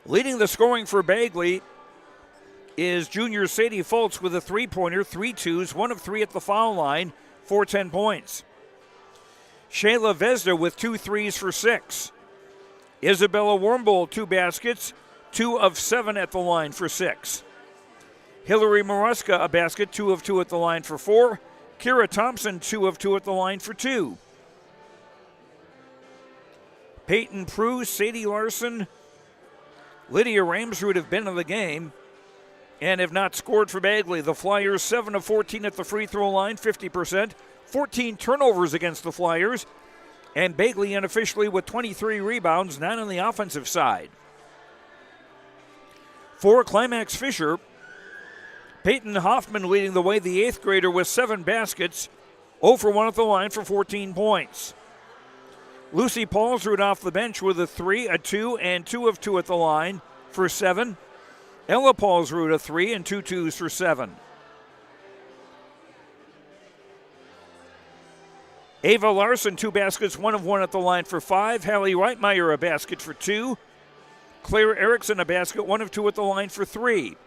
Leading the scoring for Bagley is junior Sadie Fultz with a 3-pointer, 3 twos, 1 of 3 at the foul line for 10 points. Shayla Vezda with 2 threes for 6. Isabella Warmbold, 2 baskets, 2 of 7 at the line for 6. Hillary Maruska, a basket, 2 of 2 at the line for 4. Kira Thompson, 2 of 2 at the line for 2. Peyton Prue, Sadie Larson, Lydia Ramsrud have been in the game and have not scored for Bagley. The Flyers 7 of 14 at the free throw line, 50%. 14 turnovers against the Flyers. And Bagley unofficially with 23 rebounds, 9 on the offensive side. For Climax-Fisher, Peyton Hoffman leading the way, the 8th grader with 7 baskets, 0 for 1 at the line for 14 points. Lucy Paulsrud off the bench with a 3, a 2, and 2 of 2 at the line for 7. Ella Paulsrud a 3 and 2 twos for 7. Ava Larson, 2 baskets, 1 of 1 at the line for 5. Hallie Reitmeyer, a basket for 2. Claire Erickson, a basket, 1 of 2 at the line for 3.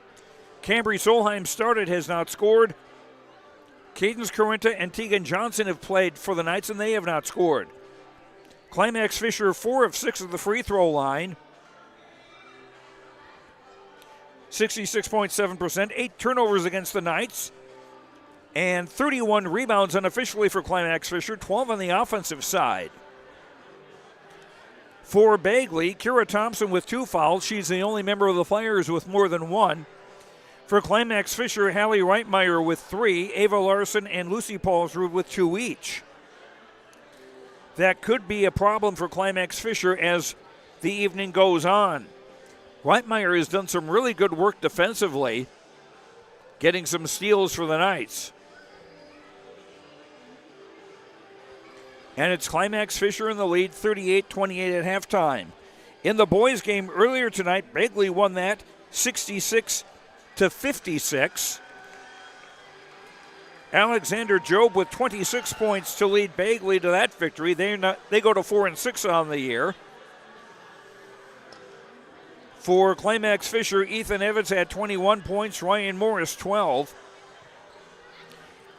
Cambry Solheim started, has not scored. Cadence Carrenta and Tegan Johnson have played for the Knights, and they have not scored. Climax-Fisher, 4 of 6 at the free throw line. 66.7%, 8 turnovers against the Knights, and 31 rebounds unofficially for Climax-Fisher, 12 on the offensive side. For Bagley, Kira Thompson with 2 fouls. She's the only member of the Flyers with more than 1. For Climax-Fisher, Hallie Reitmeyer with 3, Ava Larson and Lucy Paulsrud with 2 each. That could be a problem for Climax-Fisher as the evening goes on. Reitmeyer has done some really good work defensively, getting some steals for the Knights. And it's Climax-Fisher in the lead, 38-28 at halftime. In the boys' game earlier tonight, Bagley won that 66-56. Alexander Job with 26 points to lead Bagley to that victory. They go to 4-6 on the year. For Climax-Fisher, Ethan Evans had 21 points, Ryan Morris 12.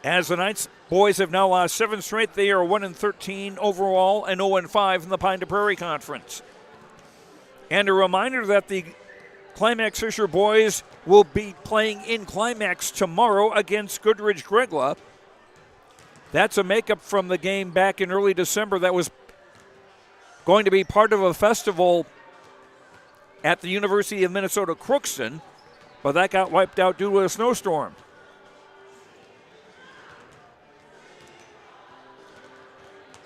As the Knights boys have now lost 7 straight, they are 1-13 overall and 0-5 in the Pine to Prairie Conference. And a reminder that the Climax-Fisher boys will be playing in Climax tomorrow against Goodrich Gregla. That's a makeup from the game back in early December that was going to be part of a festival at the University of Minnesota Crookston, but that got wiped out due to a snowstorm.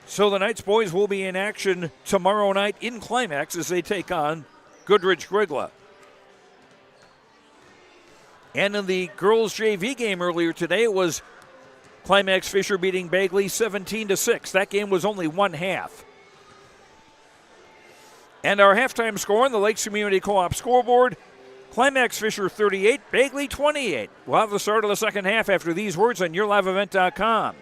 So the Knights boys will be in action tomorrow night in Climax as they take on Goodrich Gregla. And in the girls' JV game earlier today, it was Climax-Fisher beating Bagley 17-6. That game was only 1 half. And our halftime score on the Lakes Community Co-op scoreboard, Climax-Fisher 38, Bagley 28. We'll have the start of the second half after these words on YourLiveEvent.com.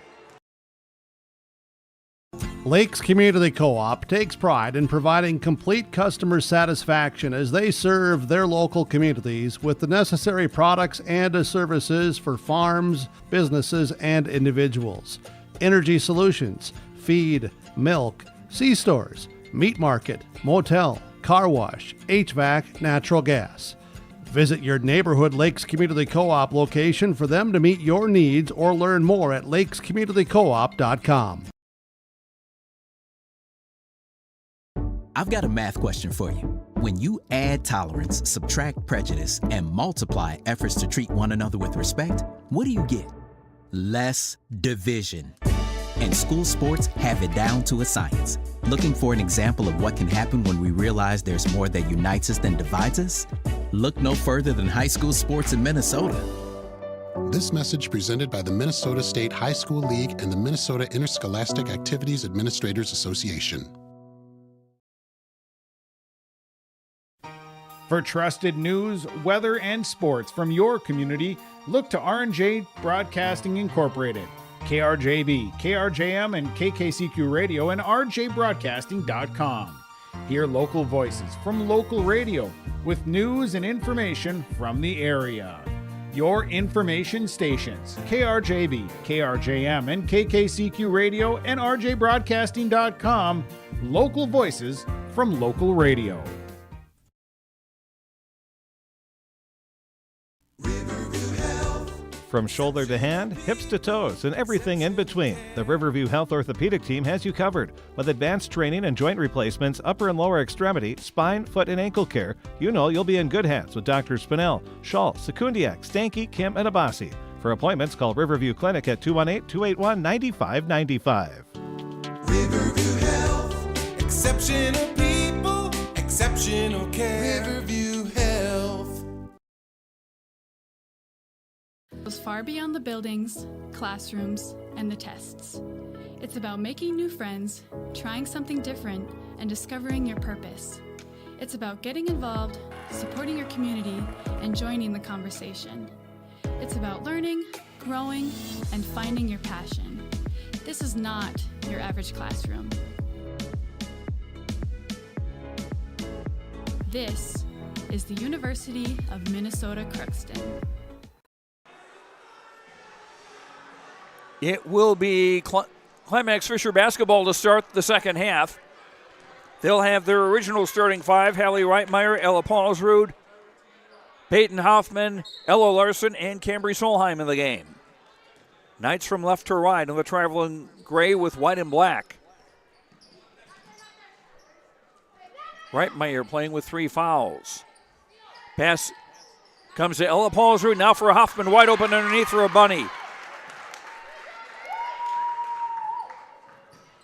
Lakes Community Co-op takes pride in providing complete customer satisfaction as they serve their local communities with the necessary products and services for farms, businesses, and individuals. Energy solutions, feed, milk, C-stores, meat market, motel, car wash, HVAC, natural gas. Visit your neighborhood Lakes Community Co-op location for them to meet your needs or learn more at lakescommunitycoop.com. I've got a math question for you. When you add tolerance, subtract prejudice, and multiply efforts to treat one another with respect, what do you get? Less division. And school sports have it down to a science. Looking for an example of what can happen when we realize there's more that unites us than divides us? Look no further than high school sports in Minnesota. This message presented by the Minnesota State High School League and the Minnesota Interscholastic Activities Administrators Association. For trusted news, weather, and sports from your community, look to R&J Broadcasting Incorporated, KRJB, KRJM, and KKCQ Radio, and rjbroadcasting.com. Hear local voices from local radio with news and information from the area. Your information stations, KRJB, KRJM, and KKCQ Radio, and rjbroadcasting.com, local voices from local radio. From shoulder to hand, hips to toes, and everything in between, the Riverview Health Orthopedic Team has you covered. With advanced training and joint replacements, upper and lower extremity, spine, foot, and ankle care, you know you'll be in good hands with Drs. Spinell, Schall, Sekundiak, Stanky, Kim, and Abassi. For appointments, call Riverview Clinic at 218-281-9595. Riverview Health, exceptional people, exceptional care. Riverview Health. Goes far beyond the buildings, classrooms, and the tests. It's about making new friends, trying something different, and discovering your purpose. It's about getting involved, supporting your community, and joining the conversation. It's about learning, growing, and finding your passion. This is not your average classroom. This is the University of Minnesota Crookston. It will be Climax-Fisher basketball to start the second half. They'll have their original starting five: Hallie Reitmeyer, Ella Paulsrud, Peyton Hoffman, Ella Larson, and Cambry Solheim in the game. Knights from left to right in the traveling gray with white and black. Reitmeyer playing with 3 fouls. Pass comes to Ella Paulsrud, now for Hoffman, wide open underneath for a bunny.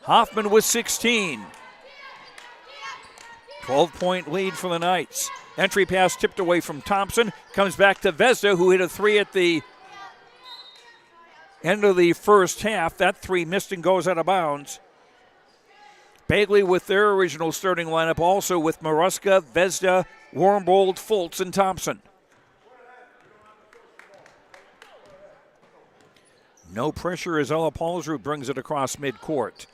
Hoffman with 16. 12-point lead for the Knights. Entry pass tipped away from Thompson. Comes back to Vezda, who hit a 3 at the end of the first half. That 3 missed and goes out of bounds. Bagley with their original starting lineup, also with Maruska, Vezda, Warmbold, Fultz, and Thompson. No pressure as Ella Paulsrud brings it across midcourt.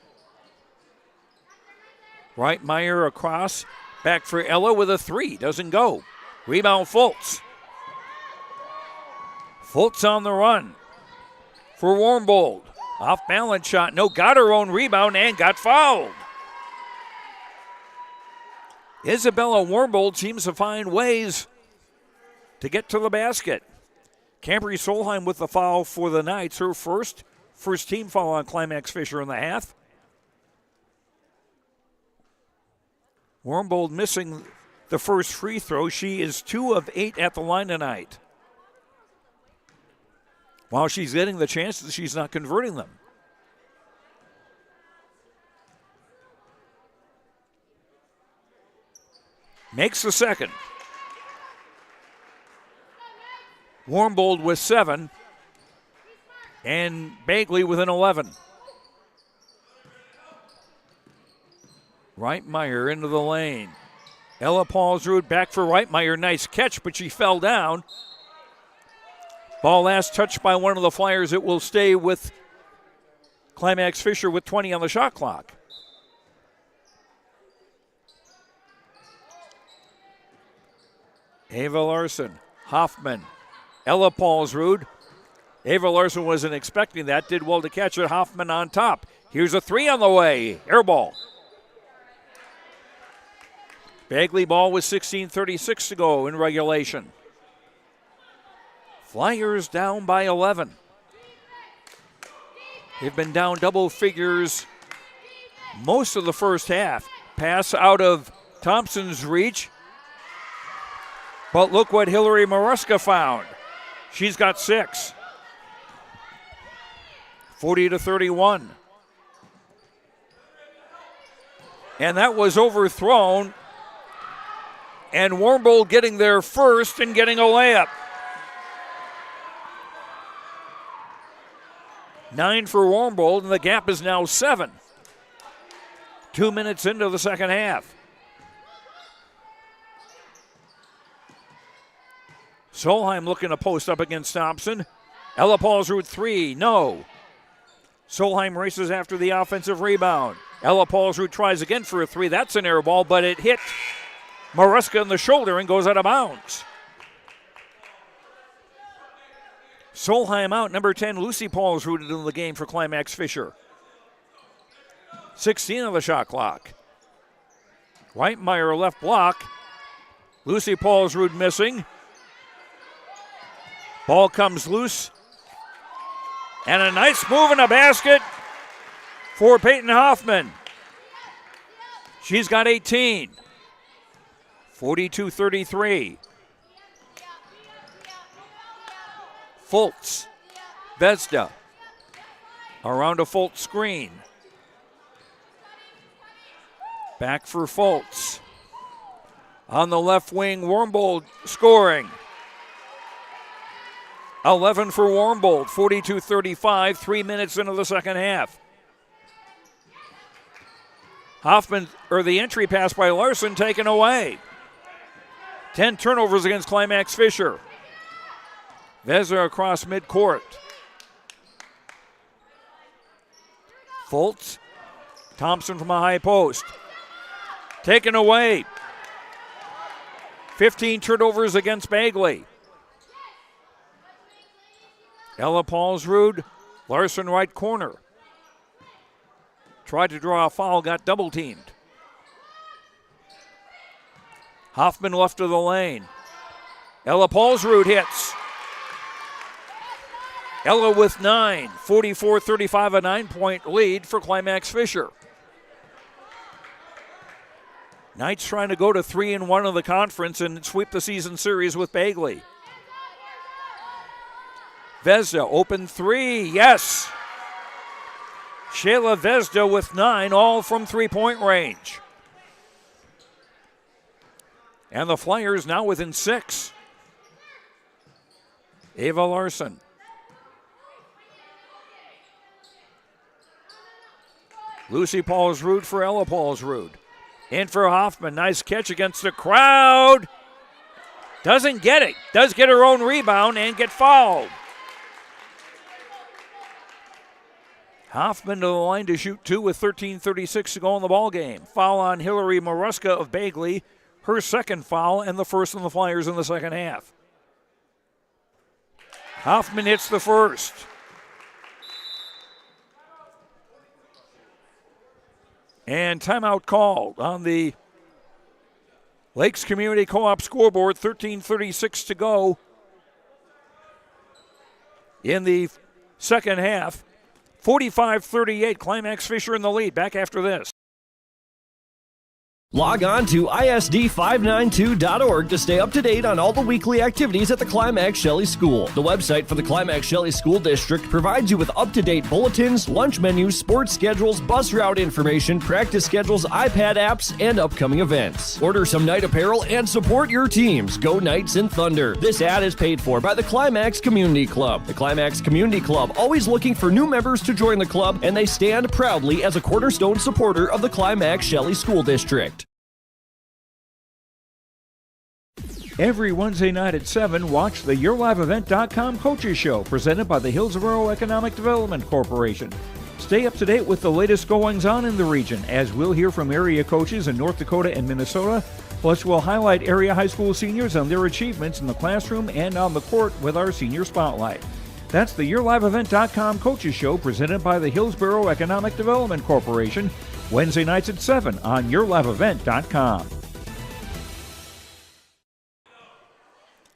Reitmeyer across, back for Ella with a 3, doesn't go. Rebound Fultz. Fultz on the run for Warmbold. Off balance shot, no, got her own rebound and got fouled. Isabella Warmbold seems to find ways to get to the basket. Cambry Solheim with the foul for the Knights, her first team foul on Climax-Fisher in the half. Warmbold missing the first free throw. She is 2 of 8 at the line tonight. While she's getting the chances, she's not converting them. Makes the second. Warmbold with 7. And Bagley with an 11. Reitmeyer into the lane. Ella Paulsrud back for Reitmeyer. Nice catch, but she fell down. Ball last touched by one of the Flyers. It will stay with Climax-Fisher with 20 on the shot clock. Ava Larson, Hoffman, Ella Paulsrud. Ava Larson wasn't expecting that. Did well to catch it. Hoffman on top. Here's a 3 on the way. Air ball. Bagley ball with 16:36 to go in regulation. Flyers down by 11. They've been down double figures most of the first half. Pass out of Thompson's reach. But look what Hillary Maruska found. She's got 6. 40-31. And that was overthrown. And Warmbold getting there first and getting a layup. 9 for Warmbold, and the gap is now 7. 2 minutes into the second half. Solheim looking to post up against Thompson. Ella Paulsrud 3, no. Solheim races after the offensive rebound. Ella Paulsrud tries again for a 3. That's an air ball, but it hit Maruska in the shoulder and goes out of bounds. Solheim out. Number 10, Lucy Paulsrud into the game for Climax-Fisher. 16 on the shot clock. Whitemeyer left block. Lucy Paulsrud missing. Ball comes loose. And a nice move in a basket for Peyton Hoffman. She's got 18. 42-33. Fultz. Vezda. Around a Fultz screen. Back for Fultz. On the left wing, Warmbold scoring. 11 for Warmbold, 42-35, 3 minutes into the second half. Hoffman, or the entry pass by Larson, taken away. 10 turnovers against Climax-Fisher. Vezra across midcourt. Fultz. Thompson from a high post. Taken away. 15 turnovers against Bagley. Ella Paulsrud, Larson right corner. Tried to draw a foul, got double teamed. Hoffman left of the lane. Ella Paulsrud hits. Ella with 9, 44-35, a 9-point lead for Climax-Fisher. Knights trying to go to 3-1 of the conference and sweep the season series with Bagley. Vezda, open three, yes. Shayla Vezda with 9, all from three-point range. And the Flyers now within 6. Ava Larson. Lucy Paulsrud for Ella Paulsrud. In for Hoffman, nice catch against the crowd. Doesn't get it, does get her own rebound and get fouled. Hoffman to the line to shoot 2 with 13:36 to go in the ball game. Foul on Hillary Maruska of Bagley, her second foul and the first on the Flyers in the second half. Hoffman hits the first. And timeout called on the Lakes Community Co-op scoreboard, 13:36 to go in the second half. 45-38, Climax-Fisher in the lead. Back after this. Log on to ISD592.org to stay up to date on all the weekly activities at the Climax-Shelley School. The website for the Climax-Shelley School District provides you with up-to-date bulletins, lunch menus, sports schedules, bus route information, practice schedules, iPad apps, and upcoming events. Order some Knight apparel and support your teams. Go Knights and Thunder. This ad is paid for by the Climax Community Club. The Climax Community Club, always looking for new members to join the club, and they stand proudly as a cornerstone supporter of the Climax-Shelley School District. Every Wednesday night at 7, watch the YourLiveEvent.com Coaches Show, presented by the Hillsborough Economic Development Corporation. Stay up to date with the latest goings-on in the region, as we'll hear from area coaches in North Dakota and Minnesota. Plus, we'll highlight area high school seniors on their achievements in the classroom and on the court with our Senior Spotlight. That's the YourLiveEvent.com Coaches Show, presented by the Hillsborough Economic Development Corporation, Wednesday nights at 7 on YourLiveEvent.com.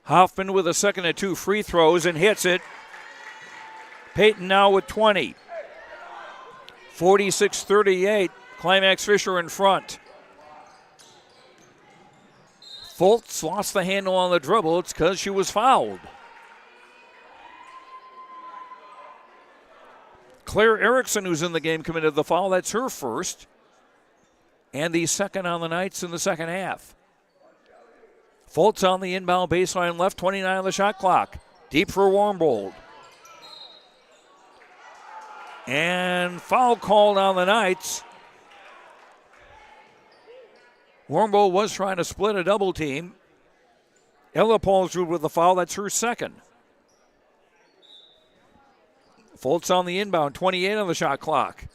Hoffman with a second and 2 free throws and hits it. Peyton now with 20. 46-38, Climax-Fisher in front. Fultz lost the handle on the dribble. It's because she was fouled. Claire Erickson, who's in the game, committed the foul. That's her first. And the second on the Knights in the second half. Fultz on the inbound baseline left, 29 on the shot clock. Deep for Warmbold. And foul called on the Knights. Warmbold was trying to split a double team. Ella Paulsrud with the foul, that's her second. Fultz on the inbound, 28 on the shot clock.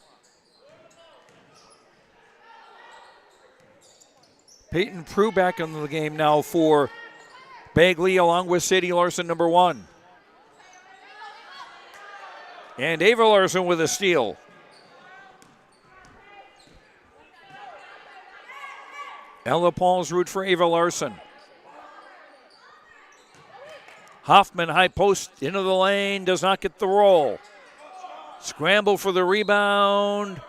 Peyton Prue back in the game now for Bagley, along with Sadie Larson, number 1. And Ava Larson with a steal. Ella Paulsrud for Ava Larson. Hoffman, high post, into the lane, does not get the roll. Scramble for the rebound.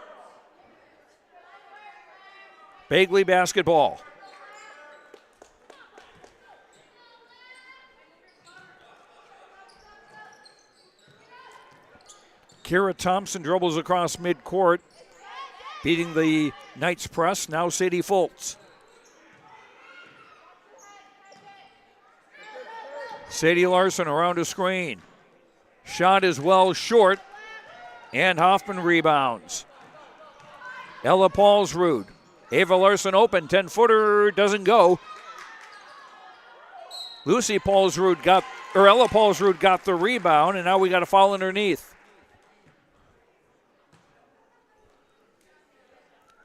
Bagley basketball. Kira Thompson dribbles across midcourt, beating the Knights press. Now Sadie Foltz. Sadie Larson around a screen. Shot is well short, and Hoffman rebounds. Ella Paulsrud. Ava Larson open, 10-footer, doesn't go. Ella Paulsrud got the rebound, and now we got a foul underneath.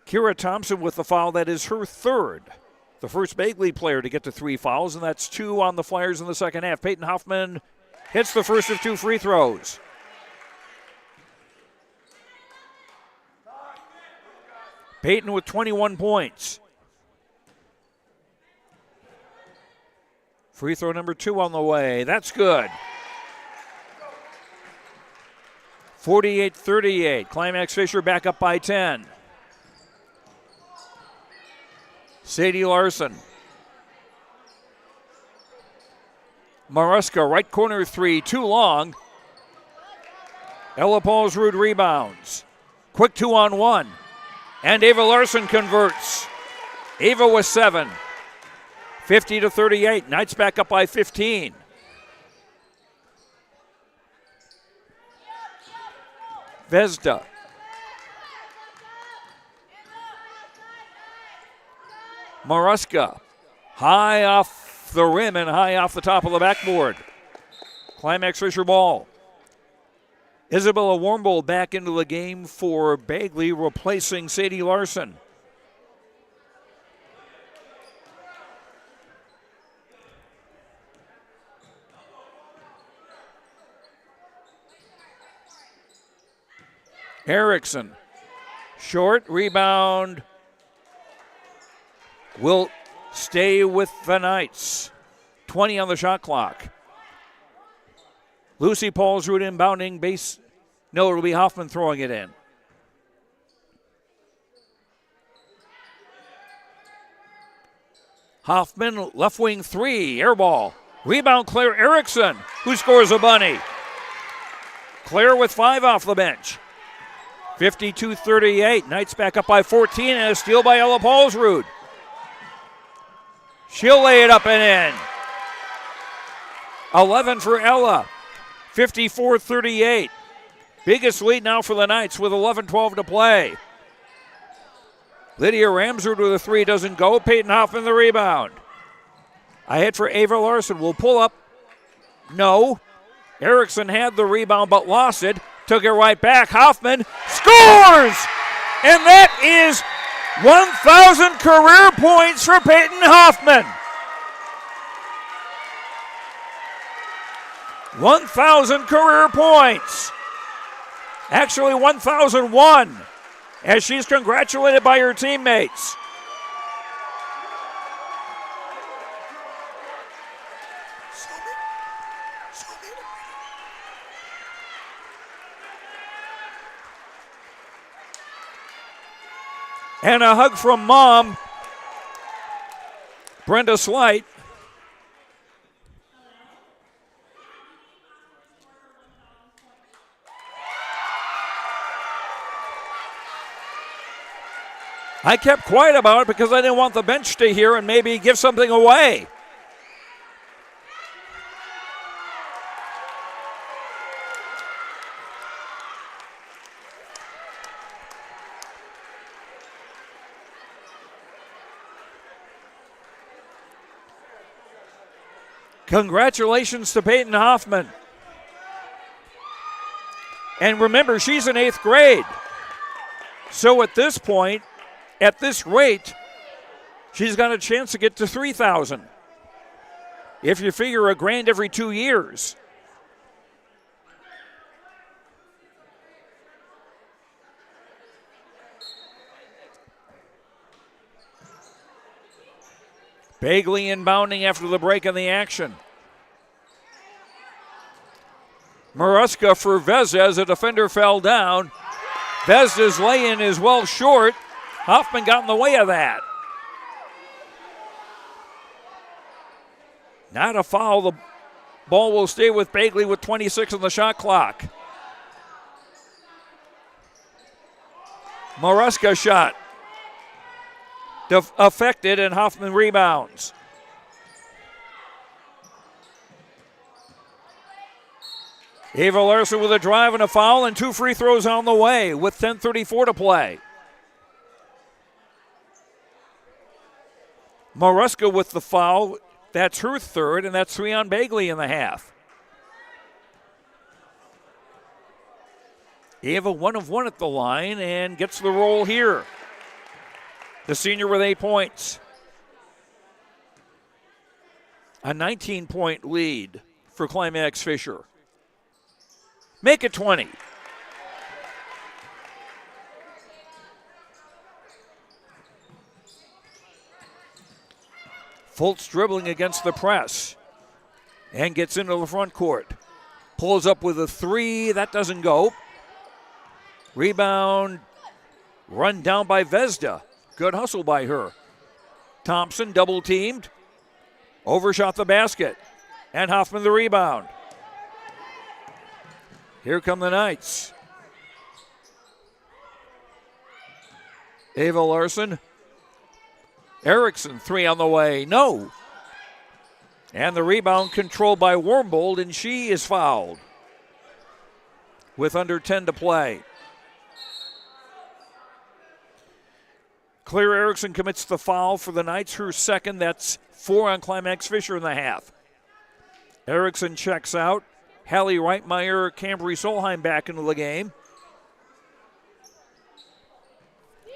Kira Thompson with the foul, that is her third. The first Bagley player to get to 3 fouls, and that's 2 on the Flyers in the second half. Peyton Hoffman hits the first of 2 free throws. Peyton with 21 points. Free throw number 2 on the way. That's good. 48-38. Climax-Fisher back up by 10. Sadie Larson. Maruska, right corner 3, too long. Ella Paulsrud rebounds. Quick 2-on-1. And Ava Larson converts. Ava with 7. 50-38. Knights back up by 15. Vezda. Maruska. High off the rim and high off the top of the backboard. Climax-Fisher ball. Isabella Warmbold back into the game for Bagley, replacing Sadie Larson. Erickson. Short rebound. Will stay with the Knights. 20 on the shot clock. Lucy Paulsrud inbounding base. No, it'll be Hoffman throwing it in. Hoffman, left wing 3, air ball. Rebound, Claire Erickson, who scores a bunny. Claire with 5 off the bench. 52-38. Knights back up by 14, and a steal by Ella Paulsrud. She'll lay it up and in. 11 for Ella. 54-38. Biggest lead now for the Knights with 11-12 to play. Lydia Ramsrud with a 3, doesn't go. Peyton Hoffman the rebound. A hit for Ava Larson. Will pull up. No. Erickson had the rebound but lost it. Took it right back. Hoffman scores! And that is 1,000 career points for Peyton Hoffman. 1,000 career points. Actually 1,001, as she's congratulated by her teammates. And a hug from Mom, Brenda Slight. I kept quiet about it because I didn't want the bench to hear and maybe give something away. Congratulations to Peyton Hoffman. And remember, she's in 8th grade. So at this point, at this rate, she's got a chance to get to 3,000. If you figure $1,000 every 2 years. Bagley inbounding after the break in the action. Maruska for Vezda as a defender fell down. Vezda's lay-in is well short. Hoffman got in the way of that. Not a foul. The ball will stay with Bagley with 26 on the shot clock. Maruska shot. Affected, and Hoffman rebounds. Ava Larson with a drive and a foul and 2 free throws on the way with 10:34 to play. Maruska with the foul. That's her third, and that's 3 on Bagley in the half. Ava 1 of 1 at the line and gets the roll here. The senior with 8 points. A 19-point lead for Climax-Fisher. Make it 20. Fultz dribbling against the press and gets into the front court. Pulls up with a 3. That doesn't go. Rebound run down by Vezda. Good hustle by her. Thompson double teamed. Overshot the basket. And Hoffman the rebound. Here come the Knights. Ava Larson. Erickson 3 on the way. No. And the rebound controlled by Warmbold, and she is fouled with under 10 to play. Claire Erickson commits the foul for the Knights, her second. That's 4 on Climax-Fisher in the half. Erickson checks out. Hallie Reitmeyer, Cambry Solheim back into the game.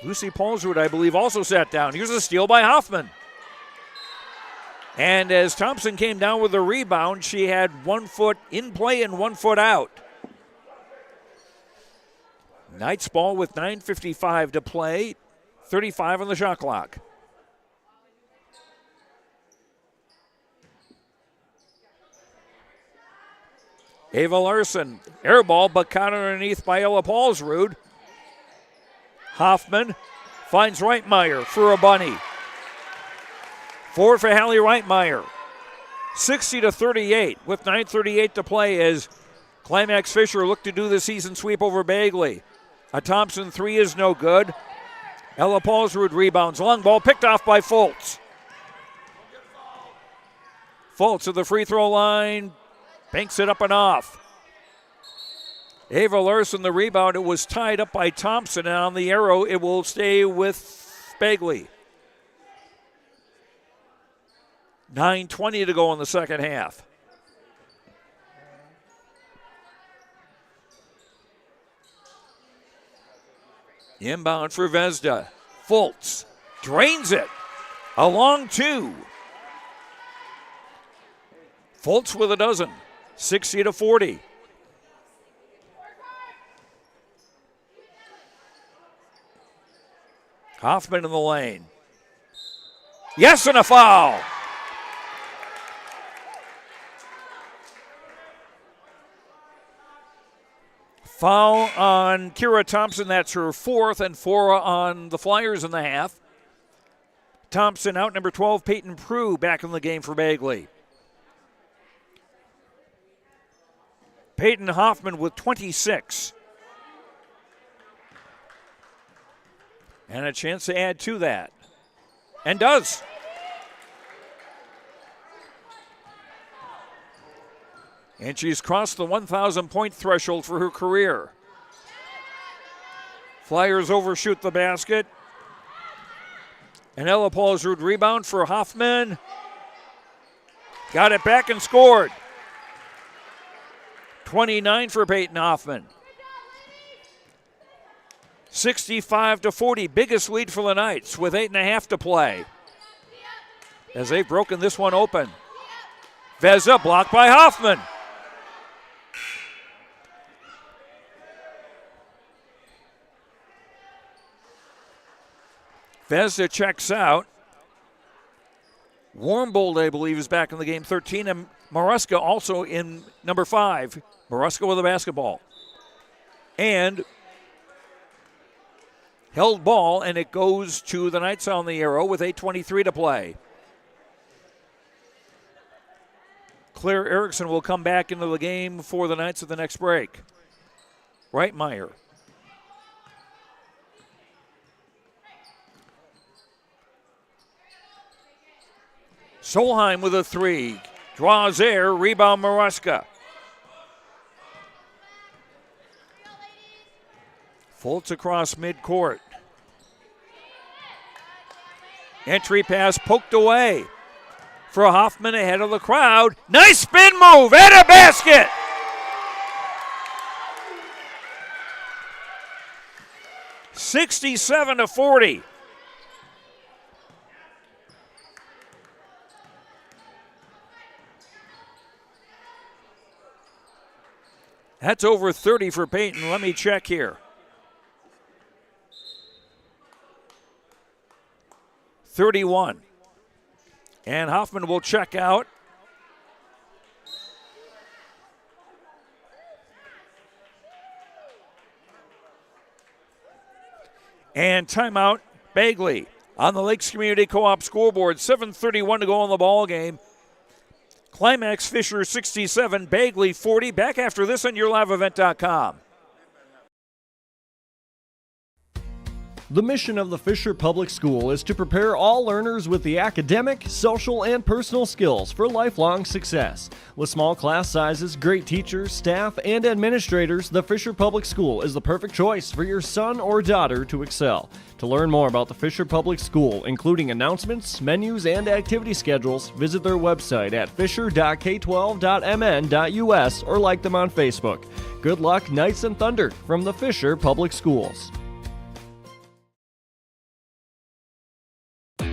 Lucy Paulswood, I believe, also sat down. Here's a steal by Hoffman. And as Thompson came down with the rebound, she had 1 foot in play and 1 foot out. Knights ball with 9:55 to play. 35 on the shot clock. Ava Larson, air ball, but caught underneath by Ella Paulsrud. Hoffman finds Reitmeyer for a bunny. 4 for Hallie Reitmeyer. 60-38 with 9:38 to play as Climax-Fisher look to do the season sweep over Bagley. A Thompson 3 is no good. Ella Paulsrud rebounds. Long ball picked off by Fultz. Fultz at the free throw line. Banks it up and off. Ava Larson, the rebound. It was tied up by Thompson, and on the arrow, it will stay with Bagley. 9:20 to go in the second half. Inbound for Vezda. Fultz drains it. A long 2. Fultz with a dozen. 60-40. Hoffman in the lane. Yes, and a foul. Foul on Kira Thompson. That's her 4th, and 4 on the Flyers in the half. Thompson out. Number 12, Peyton Prue, back in the game for Bagley. Peyton Hoffman with 26. And a chance to add to that. And does. And she's crossed the 1,000-point threshold for her career. Flyers overshoot the basket. And Ella Paulsrud rebound for Hoffman. Got it back and scored. 29 for Peyton Hoffman. 65-40, biggest lead for the Knights with 8.5 to play. As they've broken this one open. Vezda blocked by Hoffman. Vezda checks out. Warmbold, I believe, is back in the game, 13, and Maruska also in number 5. Maruska with a basketball. And held ball, and it goes to the Knights on the arrow with 8:23 to play. Claire Erickson will come back into the game for the Knights at the next break. Reitmeyer. Solheim with a 3. Draws air. Rebound Maruska. Foltz across midcourt. Entry pass poked away for Hoffman ahead of the crowd. Nice spin move and a basket. $67-40. That's over 30 for Peyton. Let me check here. 31. And Hoffman will check out. And timeout, Bagley on the Lakes Community Co-op scoreboard. 7:31 to go in the ball game. Climax-Fisher 67, Bagley 40. Back after this on YourLiveEvent.com. The mission of the Fisher Public School is to prepare all learners with the academic, social, and personal skills for lifelong success. With small class sizes, great teachers, staff, and administrators, the Fisher Public School is the perfect choice for your son or daughter to excel. To learn more about the Fisher Public School, including announcements, menus, and activity schedules, visit their website at fisher.k12.mn.us or like them on Facebook. Good luck, Knights and Thunder, from the Fisher Public Schools.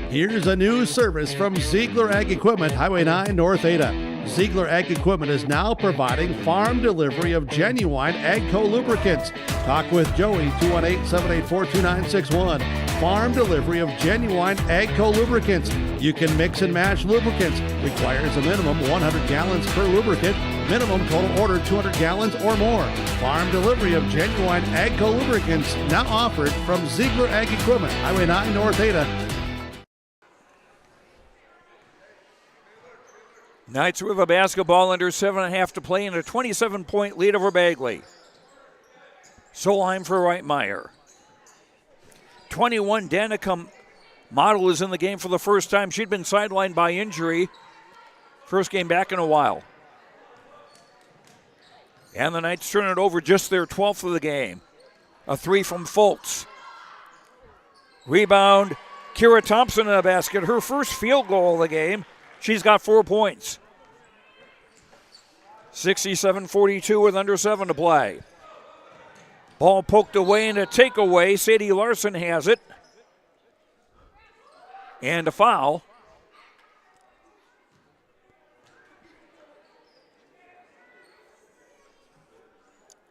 Here's a news service from Ziegler Ag Equipment, Highway 9, North Ada. Ziegler Ag Equipment is now providing farm delivery of genuine AGCO lubricants. Talk with Joey, 218-784-2961. Farm delivery of genuine AGCO lubricants. You can mix and match lubricants. Requires a minimum 100 gallons per lubricant. Minimum total order 200 gallons or more. Farm delivery of genuine AGCO lubricants now offered from Ziegler Ag Equipment, Highway 9, North Ada. Knights with a basketball under 7.5 to play and a 27-point lead over Bagley. Solheim for Reitmeyer. 21, Danica Model is in the game for the first time. She'd been sidelined by injury. First game back in a while. And the Knights turn it over, just their 12th of the game. A 3 from Foltz. Rebound, Kira Thompson in a basket. Her first field goal of the game. She's got 4 points. 67-42 with under 7 to play. Ball poked away and a takeaway. Sadie Larson has it. And a foul.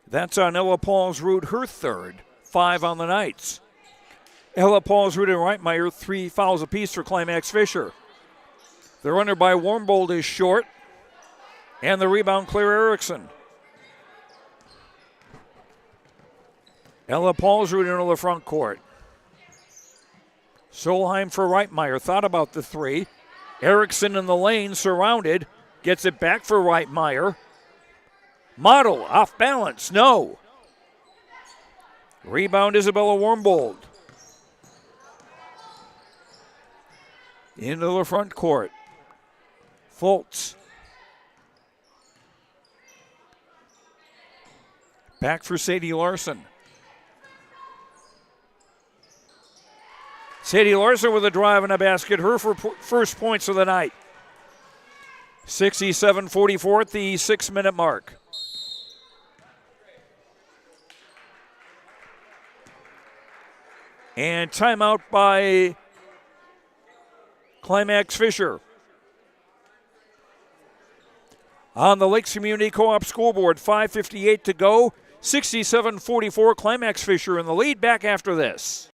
That's on Ella Paulsrud, her third. 5 on the Knights. Ella Paulsrud and Reitmeyer, 3 fouls apiece for Climax-Fisher. The runner by Warmbold is short. And the rebound, Claire Erickson. Ella Paulsrud into the front court. Solheim for Reitmeyer. Thought about the 3. Erickson in the lane, surrounded. Gets it back for Reitmeyer. Model, off balance, no. Rebound, Isabella Warmbold. Into the front court. Foltz. Back for Sadie Larson. Sadie Larson with a drive and a basket. Her first points of the night. 67-44 at the 6-minute mark. And timeout by Climax-Fisher. On the Lakes Community Co-op scoreboard, 5:58 to go. 67-44, Climax-Fisher in the lead. Back after this.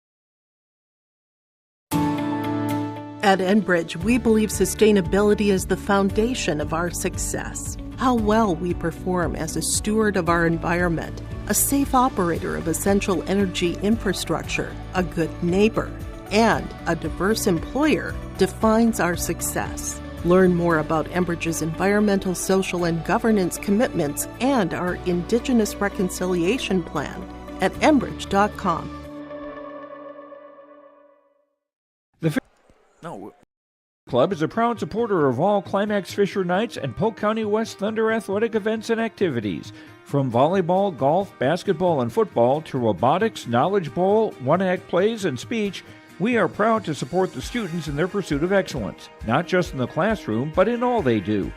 At Enbridge, we believe sustainability is the foundation of our success. How well we perform as a steward of our environment, a safe operator of essential energy infrastructure, a good neighbor, and a diverse employer defines our success. Learn more about Enbridge's environmental, social, and governance commitments and our Indigenous Reconciliation Plan at enbridge.com. Club is a proud supporter of all Climax-Fisher Knights and Polk County West Thunder athletic events and activities. From volleyball, golf, basketball, and football to robotics, knowledge bowl, one-act plays, and speech, we are proud to support the students in their pursuit of excellence, not just in the classroom, but in all they do.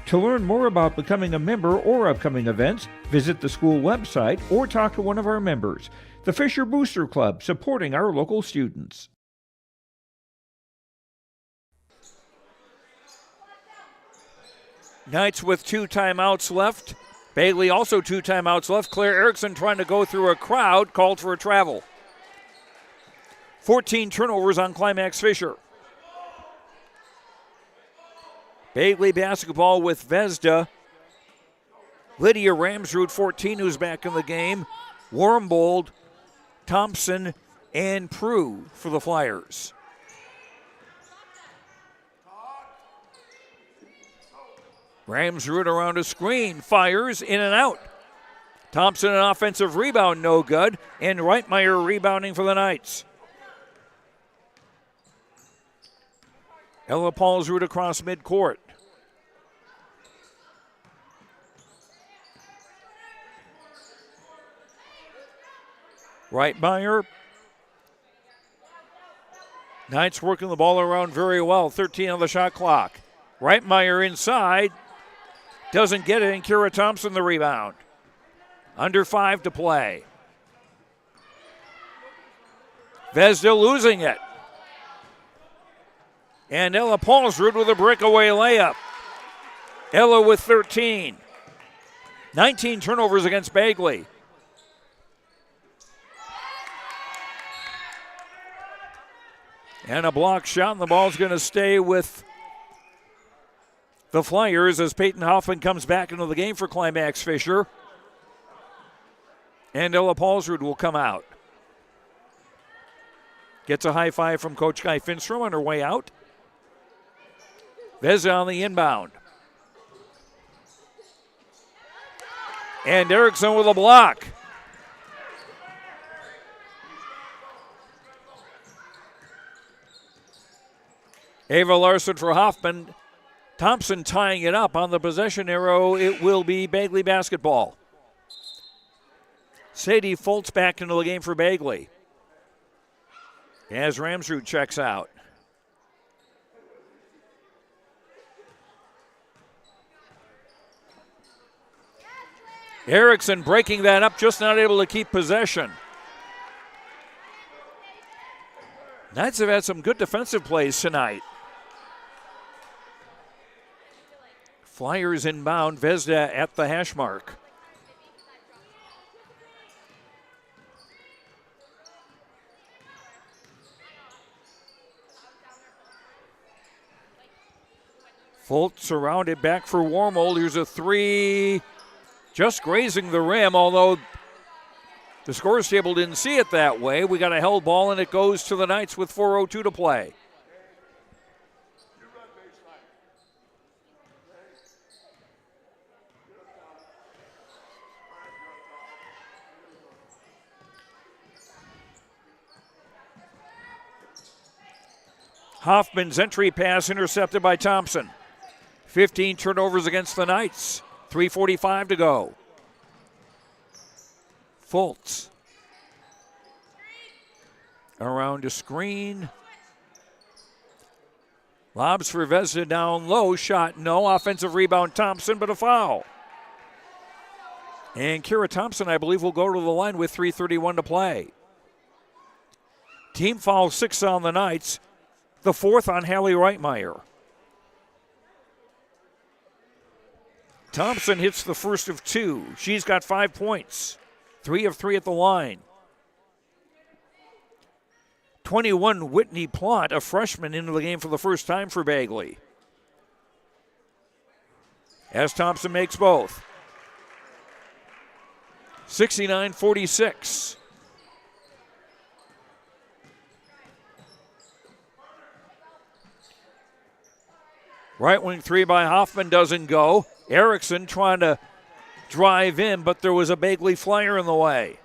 To learn more about becoming a member or upcoming events, visit the school website or talk to one of our members. The Fisher Booster Club, supporting our local students. Knights with 2 timeouts left. Bagley also 2 timeouts left. Claire Erickson trying to go through a crowd, called for a travel. 14 turnovers on Climax-Fisher. Bagley basketball with Vesda. Lydia Ramsrud, 14, who's back in the game. Wormbold, Thompson, and Prue for the Flyers. Ramsrud around a screen, fires in and out. Thompson, an offensive rebound, no good. And Reitmeyer rebounding for the Knights. Ella Paulsrud across midcourt. Reitmeyer. Knights working the ball around very well. 13 on the shot clock. Reitmeyer inside. Doesn't get it, and Kira Thompson the rebound. Under 5 to play. Vesda losing it. And Ella Paulsrud with a breakaway layup. Ella with 13. 19 turnovers against Bagley. And a block shot, and the ball's going to stay with the Flyers as Peyton Hoffman comes back into the game for Climax-Fisher. And Ella Paulsrud will come out. Gets a high five from Coach Guy Finstrom on her way out. Veza on the inbound. And Erickson with a block. Ava Larson for Hoffman. Thompson tying it up on the possession arrow. It will be Bagley basketball. Sadie Foltz back into the game for Bagley. As Ramsrud checks out. Erickson breaking that up, just not able to keep possession. Knights have had some good defensive plays tonight. Flyers inbound, Vesda at the hash mark. Foltz surrounded back for Wormold. Here's a 3, just grazing the rim, although the scores table didn't see it that way. We got a held ball, and it goes to the Knights with 4:02 to play. Hoffman's entry pass intercepted by Thompson. 15 turnovers against the Knights. 3:45 to go. Foltz around a screen. Lobs for Vesda down low. Shot no. Offensive rebound Thompson, but a foul. And Kira Thompson, I believe, will go to the line with 3:31 to play. Team foul 6 on the Knights. The 4th on Hallie Reitmeyer. Thompson hits the first of 2. She's got 5 points. 3 of 3 at the line. 21, Whitney Plott, a freshman, into the game for the first time for Bagley. As Thompson makes both. 69-46. Right wing three by Hoffman doesn't go. Erickson trying to drive in, but there was a Bagley flyer in the way.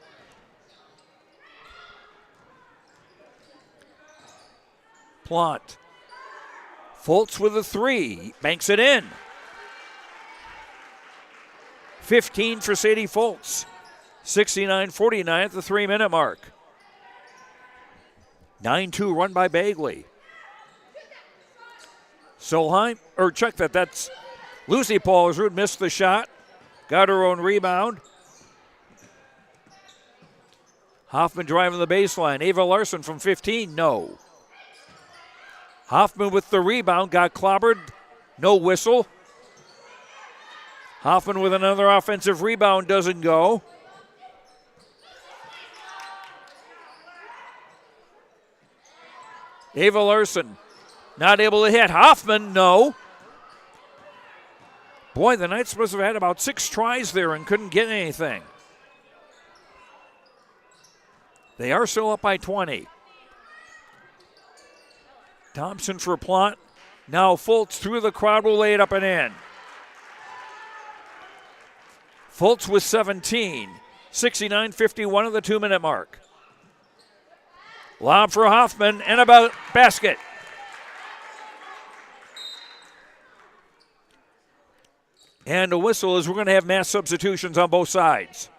Plott. Fultz with a three. Banks it in. 15 for Sadie Fultz. 69-49 at the 3-minute mark. 9-2 run by Bagley. Solheim, or check that, that's Lucy Paulsrud missed the shot. Got her own rebound. Hoffman driving the baseline. Ava Larson from 15, no. Hoffman with the rebound, got clobbered, no whistle. Hoffman with another offensive rebound, doesn't go. Ava Larson not able to hit. Hoffman, no. Boy, the Knights must have had about 6 tries there and couldn't get anything. They are still up by 20. Thompson for Plott. Now Fultz through the crowd will lay it up and in. Fultz with 17. 69-51 at the 2-minute mark. Lob for Hoffman and a basket. And a whistle as we're going to have mass substitutions on both sides.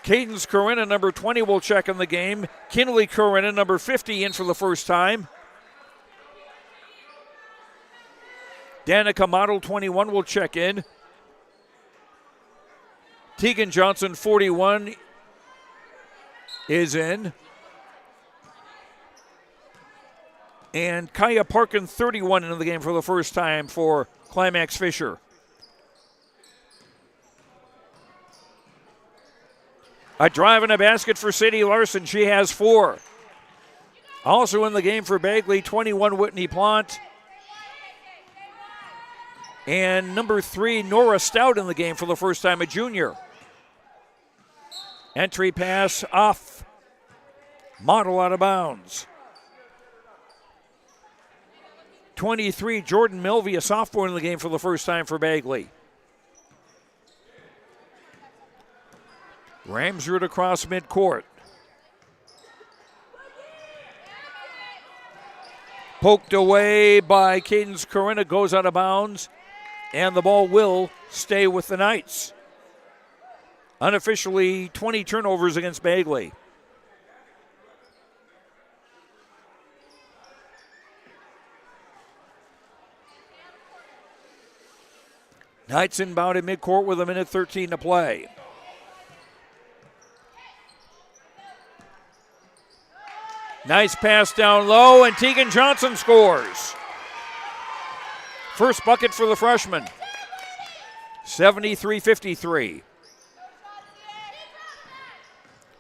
Cadence Corinna, number 20, will check in the game. Kinley Corinna, number 50, in for the first time. Danica Model, 21, will check in. Tegan Johnson, 41, is in. And Kaya Parkin, 31, into the game for the first time for Climax-Fisher. A drive and a basket for Sadie Larson. She has 4. Also in the game for Bagley, 21, Whitney Plott. And number 3, Nora Stout, in the game for the first time, a junior. Entry pass off. Model out of bounds. 23, Jordan Milvey, a sophomore, in the game for the first time for Bagley. Ramsrud across midcourt. Poked away by Cadence Corinna, goes out of bounds, and the ball will stay with the Knights. Unofficially, 20 turnovers against Bagley. Knights inbound at midcourt with 1:13 to play. Nice pass down low, and Tegan Johnson scores. First bucket for the freshman. 73-53.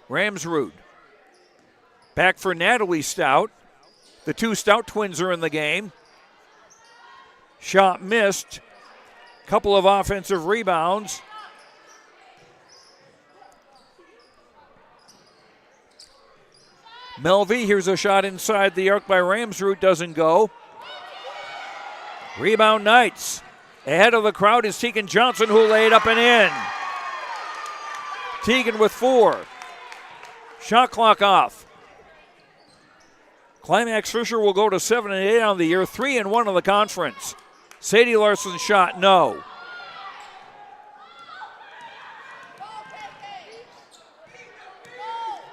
Ramsrud. Back for Natalie Stout. The 2 Stout twins are in the game. Shot missed. Couple of offensive rebounds. Melvey, here's a shot inside the arc by Ramsrud, doesn't go. Rebound Knights. Ahead of the crowd is Tegan Johnson, who laid up and in. Tegan with 4. Shot clock off. Climax-Fisher will go to 7-8 on the year, 3-1 in the conference. Sadie Larson's shot, no.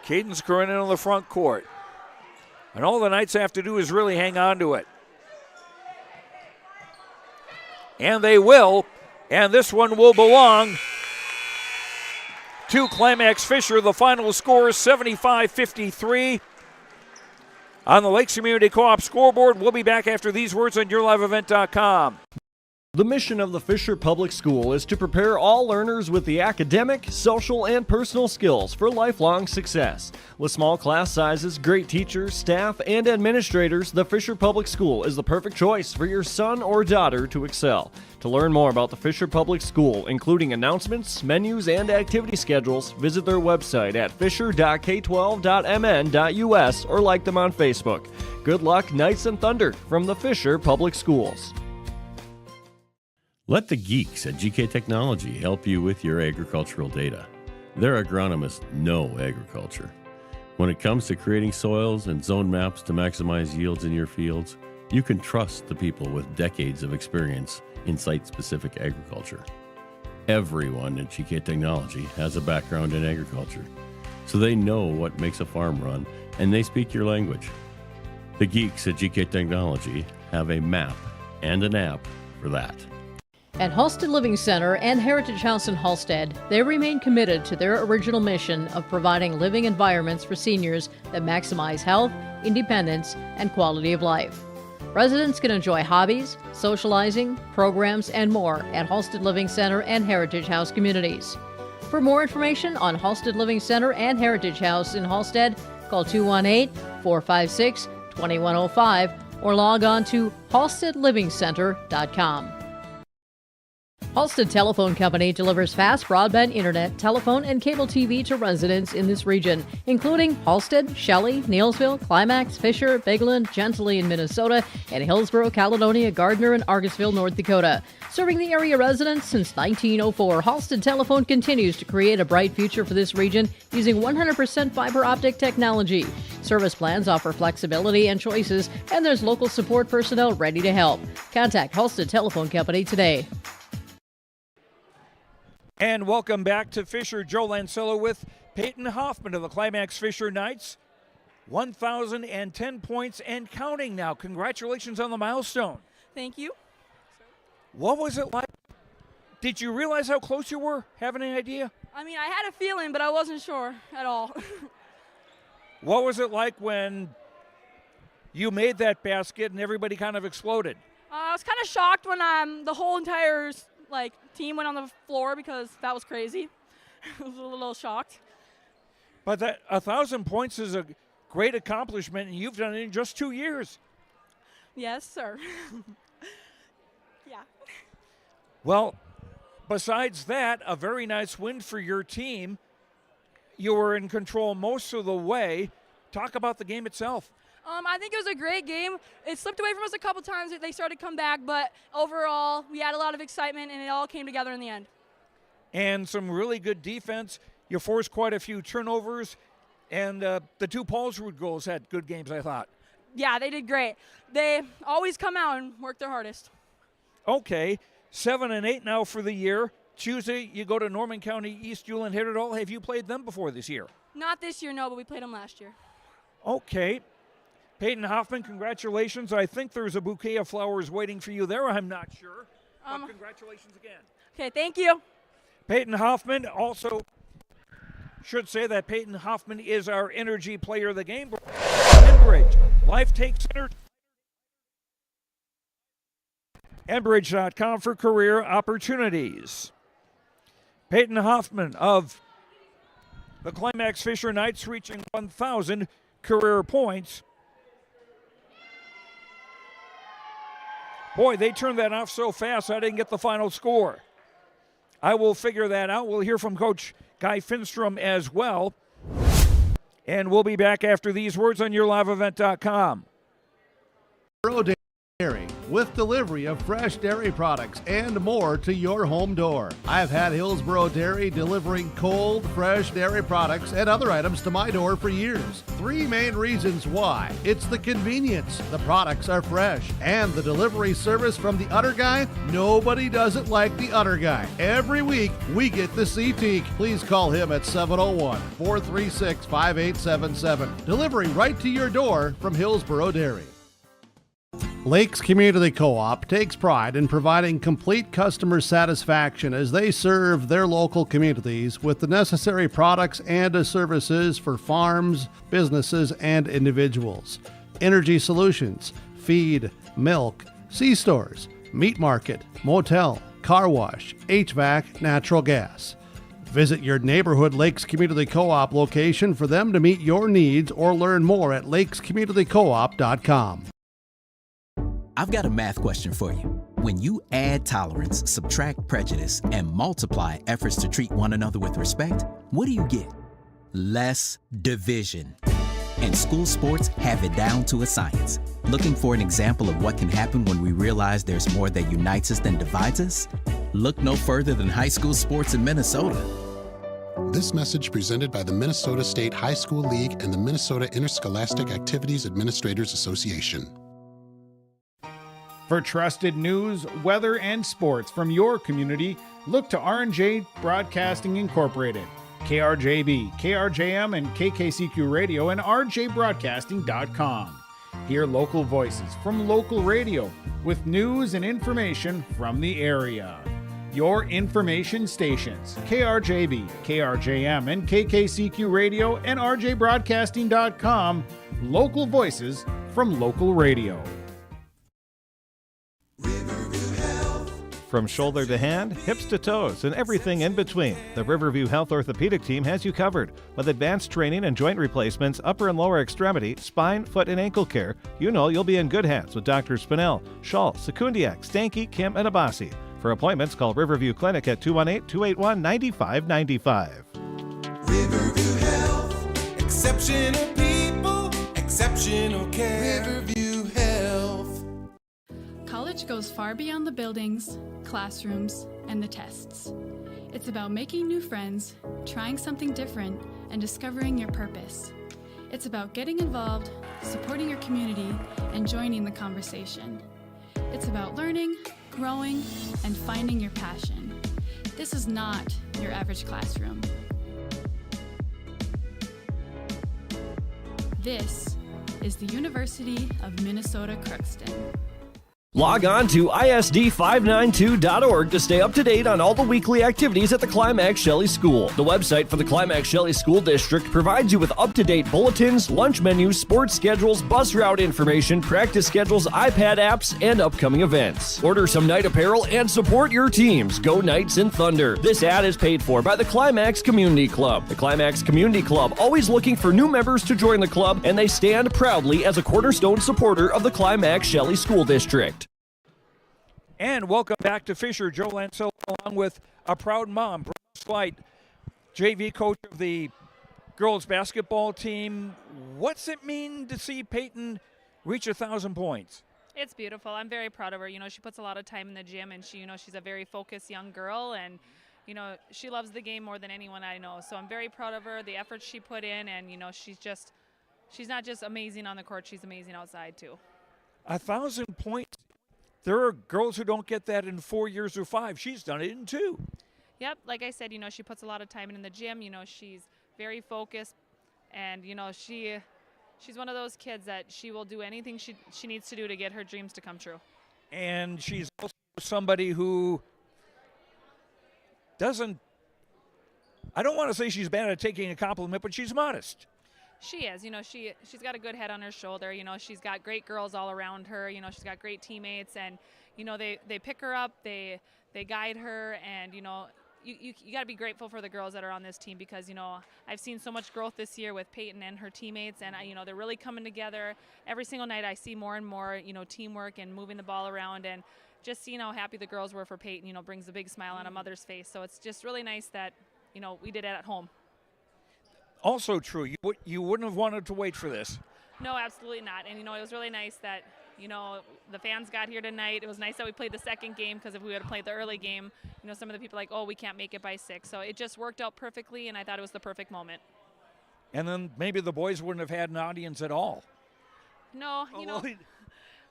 Cadence Corinna on the front court. And all the Knights have to do is really hang on to it. And they will. And this one will belong to Climax-Fisher. The final score is 75-53. On the Lakes Community Co-op scoreboard, we'll be back after these words on YourLiveEvent.com. The mission of the Fisher Public School is to prepare all learners with the academic, social, and personal skills for lifelong success. With small class sizes, great teachers, staff, and administrators, the Fisher Public School is the perfect choice for your son or daughter to excel. To learn more about the Fisher Public School, including announcements, menus, and activity schedules, visit their website at fisher.k12.mn.us or like them on Facebook. Good luck, Knights and Thunder, from the Fisher Public Schools. Let the geeks at GK Technology help you with your agricultural data. Their agronomists know agriculture. When it comes to creating soils and zone maps to maximize yields in your fields, you can trust the people with decades of experience in site-specific agriculture. Everyone at GK Technology has a background in agriculture, so they know what makes a farm run, and they speak your language. The geeks at GK Technology have a map and an app for that. At Halstead Living Center and Heritage House in Halstead, they remain committed to their original mission of providing living environments for seniors that maximize health, independence, and quality of life. Residents can enjoy hobbies, socializing, programs, and more at Halstead Living Center and Heritage House communities. For more information on Halstead Living Center and Heritage House in Halstead, call 218-456-2105 or log on to halsteadlivingcenter.com. Halstead Telephone Company delivers fast broadband internet, telephone, and cable TV to residents in this region, including Halstead, Shelley, Neillsville, Climax-Fisher, Bagley, Gentilly in Minnesota, and Hillsborough, Caledonia, Gardner, and Argosville, North Dakota. Serving the area residents since 1904, Halstead Telephone continues to create a bright future for this region using 100% fiber optic technology. Service plans offer flexibility and choices, and there's local support personnel ready to help. Contact Halstead Telephone Company today. And welcome back to Fisher. Joe Lancello with Peyton Hoffman of the Climax-Fisher Knights. 1,010 points and counting now. Congratulations on the milestone. Thank you. What was it like? Did you realize how close you were? Have any idea? I mean, I had a feeling, but I wasn't sure at all. What was it like when you made that basket and everybody kind of exploded? I was kind of shocked when the whole entire team went on the floor because that was crazy. I was a little shocked. But that 1,000 points is a great accomplishment, and you've done it in just 2 years. Yes, sir. Yeah. Well, besides that, a very nice win for your team. You were in control most of the way. Talk about the game itself. I think it was a great game. It slipped away from us a couple times. They started to come back, but overall, we had a lot of excitement, and it all came together in the end. And some really good defense. You forced quite a few turnovers, and the two Paulsrud goals had good games, I thought. Yeah, they did great. They always come out and work their hardest. Okay, 7-8 now for the year. Tuesday, you go to Norman County East Ulen Hitterdal. Have you played them before this year? Not this year, no, but we played them last year. Okay. Peyton Hoffman, congratulations. I think there's a bouquet of flowers waiting for you there. I'm not sure. But congratulations again. Okay, thank you. Peyton Hoffman also should say that Peyton Hoffman is our energy player of the game. Enbridge. Life takes energy. Enbridge.com for career opportunities. Peyton Hoffman of the Climax-Fisher Knights reaching 1,000 career points. Boy, they turned that off so fast I didn't get the final score. I will figure that out. We'll hear from Coach Guy Finstrom as well. And we'll be back after these words on YourLiveEvent.com. Dairy, with delivery of fresh dairy products and more to your home door. I've had Hillsborough Dairy delivering cold, fresh dairy products and other items to my door for years. 3 main reasons why. It's the convenience, the products are fresh, and the delivery service from the Udder Guy. Nobody does it like the Udder Guy. Every week, we get the C-Teak. Please call him at 701-436-5877. Delivery right to your door from Hillsborough Dairy. Lakes Community Co-op takes pride in providing complete customer satisfaction as they serve their local communities with the necessary products and services for farms, businesses, and individuals. Energy solutions, feed, milk, C-stores, meat market, motel, car wash, HVAC, natural gas. Visit your neighborhood Lakes Community Co-op location for them to meet your needs or learn more at lakescommunitycoop.com. I've got a math question for you. When you add tolerance, subtract prejudice, and multiply efforts to treat one another with respect, what do you get? Less division. And school sports have it down to a science. Looking for an example of what can happen when we realize there's more that unites us than divides us? Look no further than high school sports in Minnesota. This message presented by the Minnesota State High School League and the Minnesota Interscholastic Activities Administrators Association. For trusted news, weather, and sports from your community, look to R&J Broadcasting Incorporated, KRJB, KRJM, and KKCQ Radio, and rjbroadcasting.com. Hear local voices from local radio with news and information from the area. Your information stations, KRJB, KRJM, and KKCQ Radio, and rjbroadcasting.com. Local voices from local radio. From shoulder to hand, hips to toes, and everything in between, the Riverview Health Orthopedic Team has you covered. With advanced training and joint replacements, upper and lower extremity, spine, foot, and ankle care, you know you'll be in good hands with Drs. Spinell, Schall, Sekundiak, Stanky, Kim, and Abassi. For appointments, call Riverview Clinic at 218-281-9595. Riverview Health, exceptional people, exceptional care. Riverview Health. College goes far beyond the buildings, classrooms, and the tests. It's about making new friends, trying something different, and discovering your purpose. It's about getting involved, supporting your community, and joining the conversation. It's about learning, growing, and finding your passion. This is not your average classroom. This is the University of Minnesota Crookston. Log on to ISD592.org to stay up to date on all the weekly activities at the Climax-Shelley School. The website for the Climax-Shelley School District provides you with up-to-date bulletins, lunch menus, sports schedules, bus route information, practice schedules, iPad apps, and upcoming events. Order some night apparel and support your teams. Go Knights and Thunder. This ad is paid for by the Climax Community Club. The Climax Community Club, always looking for new members to join the club, and they stand proudly as a cornerstone supporter of the Climax-Shelley School District. And welcome back to Fisher. Joe Lancel along with a proud mom, Brooke White, JV coach of the girls basketball team. What's it mean to see Peyton reach 1,000 points? It's beautiful. I'm very proud of her. You know, she puts a lot of time in the gym, and she's a very focused young girl, and she loves the game more than anyone I know. So I'm very proud of her, the effort she put in, and she's not just amazing on the court, she's amazing outside too. 1,000 points. There are girls who don't get that in 4 years or 5. She's done it in 2. Yep, like I said, she puts a lot of time in the gym. She's very focused, and she's one of those kids that she will do anything she needs to do to get her dreams to come true. And she's also somebody who doesn't, I don't want to say she's bad at taking a compliment, but she's modest. She is. She's got a good head on her shoulder. She's got great girls all around her. She's got great teammates, and they pick her up, they guide her, and you got to be grateful for the girls that are on this team because I've seen so much growth this year with Peyton and her teammates, and they're really coming together. Every single night I see more and more teamwork and moving the ball around, and just seeing how happy the girls were for Peyton brings a big smile on a mother's face. So it's just really nice that we did it at home. Also true, you wouldn't have wanted to wait for this. No, absolutely not. And, it was really nice that, the fans got here tonight. It was nice that we played the second game because if we had played the early game, some of the people we can't make it by 6. So it just worked out perfectly, and I thought it was the perfect moment. And then maybe the boys wouldn't have had an audience at all. No,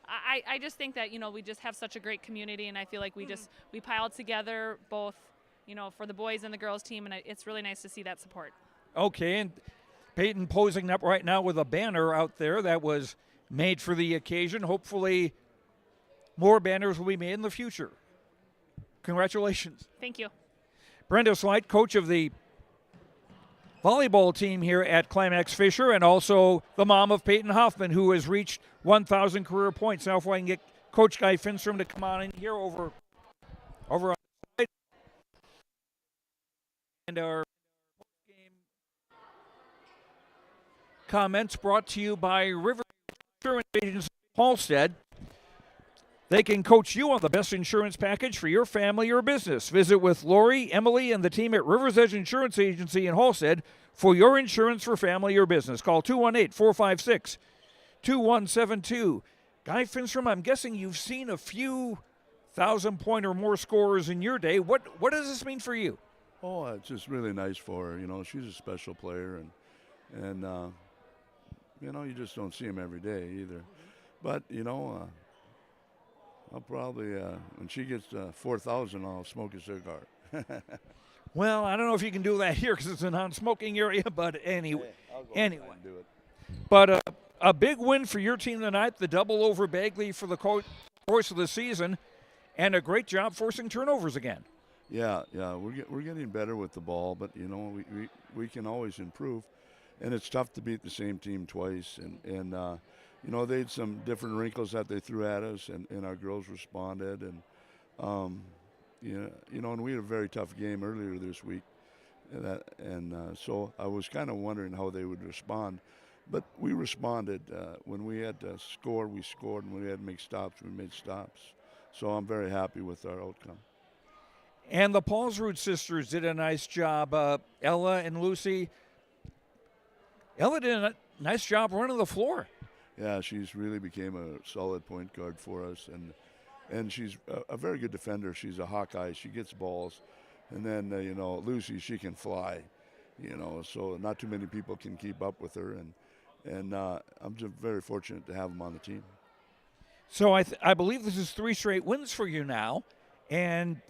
I just think that, we just have such a great community, and I feel like we piled together both, for the boys and the girls team, and it's really nice to see that support. Okay, and Peyton posing up right now with a banner out there that was made for the occasion. Hopefully more banners will be made in the future. Congratulations. Thank you. Brenda Slight, coach of the volleyball team here at Climax-Fisher, and also the mom of Peyton Hoffman, who has reached 1,000 career points. Now if I can get Coach Guy Finstrom to come on in here over on the side. And our game comments brought to you by River Insurance Agency Halstead. They can coach you on the best insurance package for your family or business. Visit with Lori, Emily, and the team at River's Edge Insurance Agency in Halstead for your insurance for family or business. Call 218-456-2172. Guy Finstrom, I'm guessing you've seen a few 1,000-point or more scorers in your day. What does this mean for you? Oh, it's just really nice for her. You know, she's a special player, and you know, you just don't see them every day either. But, you know, I'll probably, when she gets 4,000, I'll smoke a cigar. Well, I don't know if you can do that here because it's a non-smoking area, but anyway. Do it. But a big win for your team tonight, the double over Bagley for the course of the season, and a great job forcing turnovers again. Yeah, we're getting better with the ball, but, you know, we can always improve. And it's tough to beat the same team twice, and you know, they had some different wrinkles that they threw at us, and our girls responded. And, you know, and we had a very tough game earlier this week. So I was kind of wondering how they would respond. But we responded. When we had to score, we scored. And when we had to make stops, we made stops. So I'm very happy with our outcome. And the Paulsrud sisters did a nice job. Ella and Lucy. Ella did a nice job running the floor. Yeah, she's really became a solid point guard for us, and she's a very good defender. She's a Hawkeye. She gets balls, and then you know, Lucy, she can fly, you know. So not too many people can keep up with her, and I'm just very fortunate to have them on the team. So I believe this is 3 straight wins for you now, and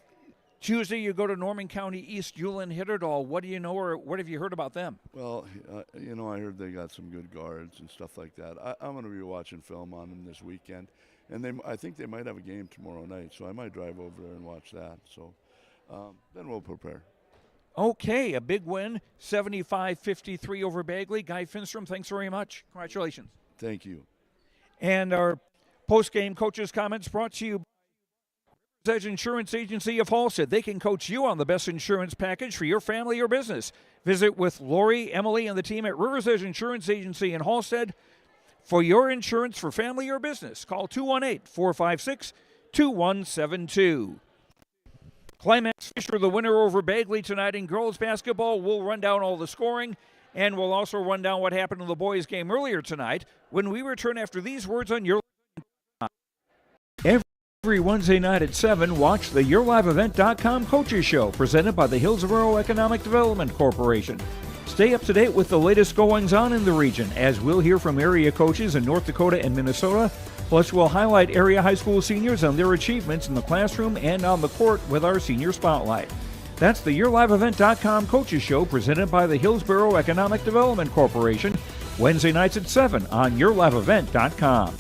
Tuesday you go to Norman County East, Ulen Hitterdal. What do you know, or what have you heard about them? Well, you know, I heard they got some good guards and stuff like that. I'm going to be watching film on them this weekend, and I think they might have a game tomorrow night, so I might drive over there and watch that. So then we'll prepare. Okay, a big win, 75-53 over Bagley. Guy Finstrom, thanks very much. Congratulations. Thank you. And our post-game coaches' comments brought to you by Edge Insurance Agency of Halstead. They can coach you on the best insurance package for your family or business. Visit with Lori, Emily, and the team at River's Edge Insurance Agency in Halstead for your insurance for family or business. Call 218-456-2172. Climax-Fisher, the winner over Bagley tonight in girls basketball. We'll run down all the scoring, and we'll also run down what happened in the boys' game earlier tonight when we return after these words on your Every Wednesday night at 7, watch the YourLiveEvent.com Coaches Show presented by the Hillsborough Economic Development Corporation. Stay up to date with the latest goings-on in the region as we'll hear from area coaches in North Dakota and Minnesota. Plus, we'll highlight area high school seniors and their achievements in the classroom and on the court with our Senior Spotlight. That's the YourLiveEvent.com Coaches Show presented by the Hillsborough Economic Development Corporation, Wednesday nights at 7 on YourLiveEvent.com.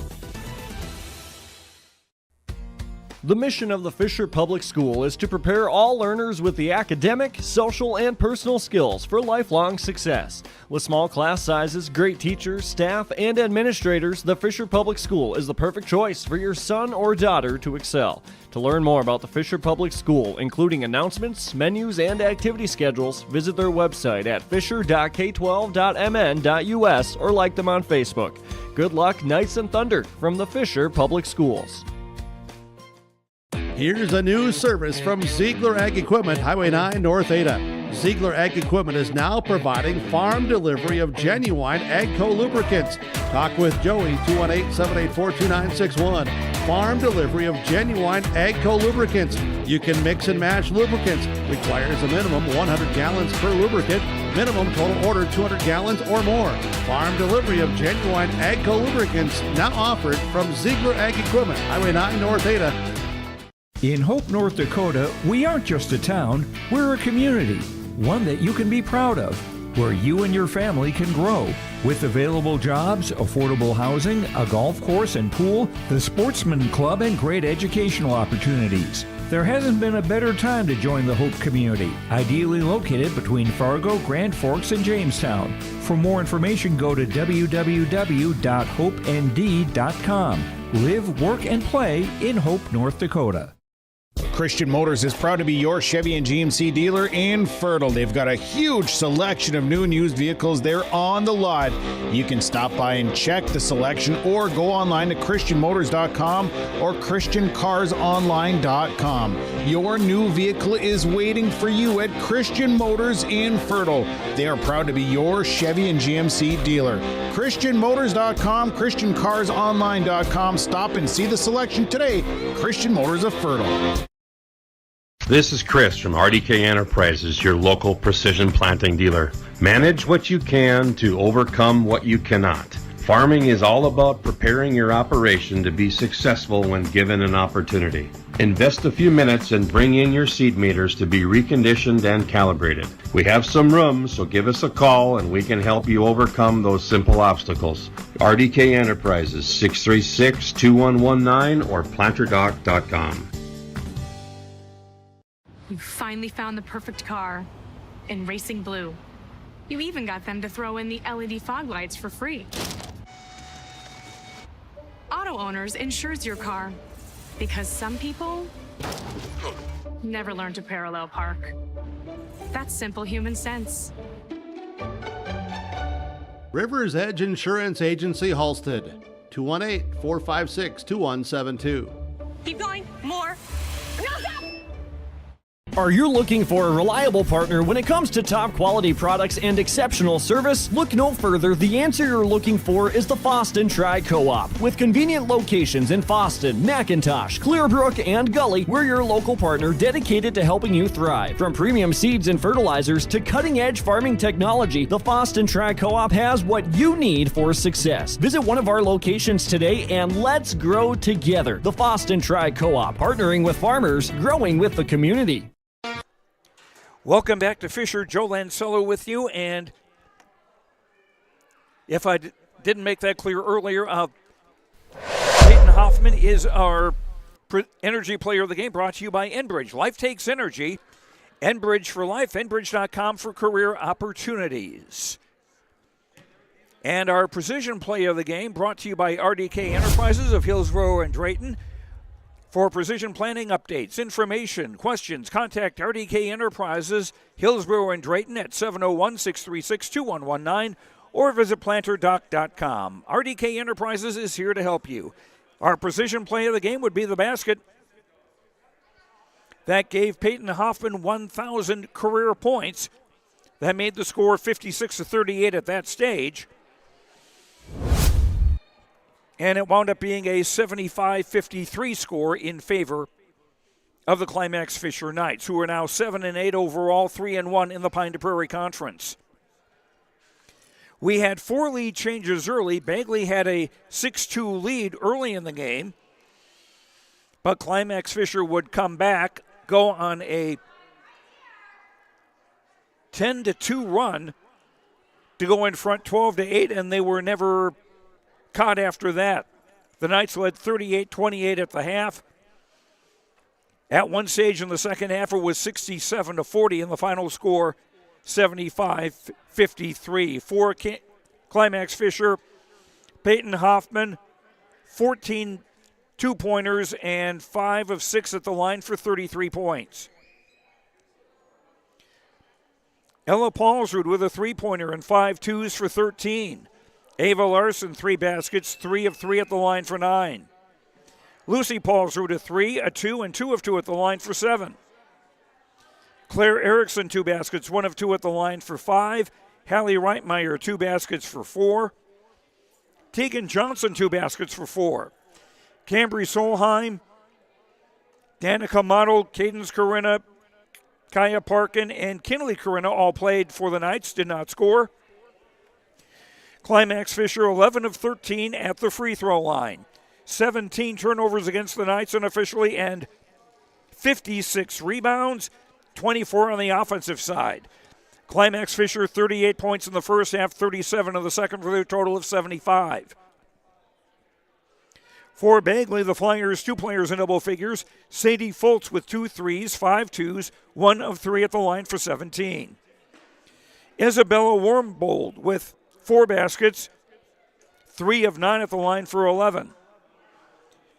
The mission of the Fisher Public School is to prepare all learners with the academic, social, and personal skills for lifelong success. With small class sizes, great teachers, staff, and administrators, the Fisher Public School is the perfect choice for your son or daughter to excel. To learn more about the Fisher Public School, including announcements, menus, and activity schedules, visit their website at fisher.k12.mn.us or like them on Facebook. Good luck, Knights and Thunder, from the Fisher Public Schools. Here's a new service from Ziegler Ag Equipment, Highway 9, North Ada. Ziegler Ag Equipment is now providing farm delivery of genuine AGCO lubricants. Talk with Joey, 218-784-2961. Farm delivery of genuine AGCO lubricants. You can mix and match lubricants. Requires a minimum 100 gallons per lubricant. Minimum total order 200 gallons or more. Farm delivery of genuine AGCO lubricants now offered from Ziegler Ag Equipment, Highway 9, North Ada. In Hope, North Dakota, we aren't just a town, we're a community, one that you can be proud of, where you and your family can grow. With available jobs, affordable housing, a golf course and pool, the Sportsman Club, and great educational opportunities. There hasn't been a better time to join the Hope community, ideally located between Fargo, Grand Forks, and Jamestown. For more information, go to www.hopend.com. Live, work, and play in Hope, North Dakota. Christian Motors is proud to be your Chevy and GMC dealer in Fertile. They've got a huge selection of new and used vehicles there on the lot. You can stop by and check the selection or go online to christianmotors.com or christiancarsonline.com. Your new vehicle is waiting for you at Christian Motors in Fertile. They are proud to be your Chevy and GMC dealer. christianmotors.com, christiancarsonline.com. Stop and see the selection today. Christian Motors of Fertile. This is Chris from RDK Enterprises, your local precision planting dealer. Manage what you can to overcome what you cannot. Farming is all about preparing your operation to be successful when given an opportunity. Invest a few minutes and bring in your seed meters to be reconditioned and calibrated. We have some room, so give us a call and we can help you overcome those simple obstacles. RDK Enterprises, 636-2119 or planterdoc.com. You finally found the perfect car in racing blue. You even got them to throw in the LED fog lights for free. Auto Owners insures your car because some people never learn to parallel park. That's simple human sense. River's Edge Insurance Agency, Halstead, 218-456-2172. Keep going. More. No, stop! Are you looking for a reliable partner when it comes to top quality products and exceptional service? Look no further. The answer you're looking for is the Foston Tri-Co-op. With convenient locations in Foston, McIntosh, Clearbrook, and Gully, we're your local partner dedicated to helping you thrive. From premium seeds and fertilizers to cutting-edge farming technology, the Foston Tri-Co-op has what you need for success. Visit one of our locations today and let's grow together. The Foston Tri-Co-op, partnering with farmers, growing with the community. Welcome back to Fisher. Joe Lancello with you. And if I didn't make that clear earlier, Peyton Hoffman is our energy player of the game, brought to you by Enbridge. Life takes energy. Enbridge for life. Enbridge.com for career opportunities. And our precision player of the game, brought to you by RDK Enterprises of Hillsborough and Drayton. For precision planning updates, information, questions, contact RDK Enterprises, Hillsborough and Drayton at 701-636-2119 or visit planterdoc.com. RDK Enterprises is here to help you. Our precision play of the game would be the basket. That gave Peyton Hoffman 1,000 career points. That made the score 56-38 at that stage. And it wound up being a 75-53 score in favor of the Climax-Fisher Knights, who are now 7-8 overall, 3-1 in the Pine to Prairie Conference. We had 4 lead changes early. Bagley had a 6-2 lead early in the game, but Climax-Fisher would come back, go on a 10-2 run to go in front 12-8, and they were never caught after that. The Knights led 38-28 at the half. At one stage in the second half, it was 67-40, and the final score 75-53. For Climax-Fisher, Peyton Hoffman, 14 two-pointers and 5 of 6 at the line for 33 points. Ella Paulsrud with a 3-pointer and 5 twos for 13. Ava Larson, 3 baskets, 3 of 3 at the line for 9. Lucy Paulsrud, a 3, a 2, and 2 of 2 at the line for 7. Claire Erickson, 2 baskets, 1 of 2 at the line for 5. Hallie Reitmeyer, 2 baskets for 4. Tegan Johnson, 2 baskets for 4. Cambry Solheim, Danica Model, Cadence Corinna, Kaya Parkin, and Kinley Corinna all played for the Knights, did not score. Climax-Fisher, 11 of 13 at the free throw line. 17 turnovers against the Knights unofficially and 56 rebounds, 24 on the offensive side. Climax-Fisher, 38 points in the first half, 37 in the second for a total of 75. For Bagley, the Flyers, 2 players in double figures. Sadie Foltz with 2 threes, 5 twos, 1 of 3 at the line for 17. Isabella Warmbold with 4 baskets, 3 of 9 at the line for 11.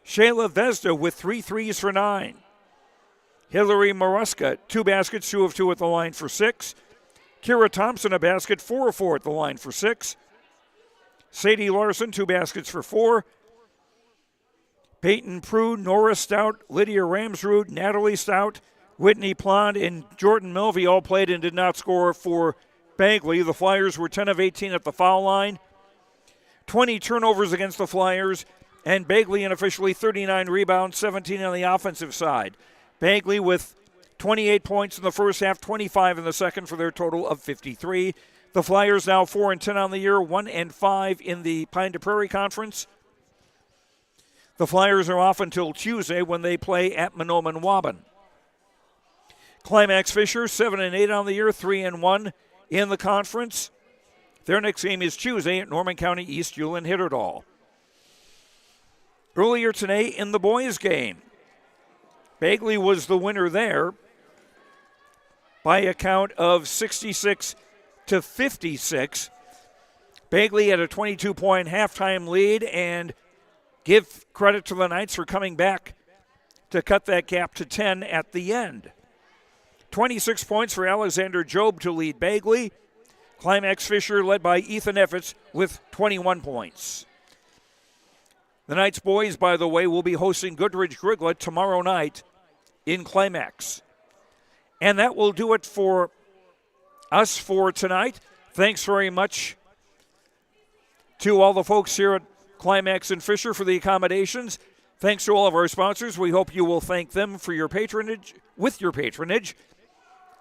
Shayla Vesda with 3 threes for 9. Hillary Maruska, 2 baskets, 2 of 2 at the line for 6. Kira Thompson, a basket, 4 of 4 at the line for 6. Sadie Larson, 2 baskets for 4. Peyton Prude, Nora Stout, Lydia Ramsrud, Natalie Stout, Whitney Plond, and Jordan Milvey all played and did not score for Bagley. The Flyers were 10 of 18 at the foul line. 20 turnovers against the Flyers, and Bagley unofficially 39 rebounds, 17 on the offensive side. Bagley with 28 points in the first half, 25 in the second for their total of 53. The Flyers now 4-10 on the year, 1-5 in the Pine to Prairie Conference. The Flyers are off until Tuesday when they play at Mahnomen Waban. Climax-Fisher, 7-8 on the year, 3-1 in the conference. Their next game is Tuesday at Norman County East Hewlin-Hitterdal. Earlier today in the boys' game, Bagley was the winner there by a count of 66-56. Bagley had a 22-point halftime lead, and give credit to the Knights for coming back to cut that gap to 10 at the end. 26 points for Alexander Job to lead Bagley. Climax-Fisher led by Ethan Effitz with 21 points. The Knights boys, by the way, will be hosting Goodrich Griglet tomorrow night in Climax. And that will do it for us for tonight. Thanks very much to all the folks here at Climax and Fisher for the accommodations. Thanks to all of our sponsors. We hope you will thank them for your patronage, with your patronage.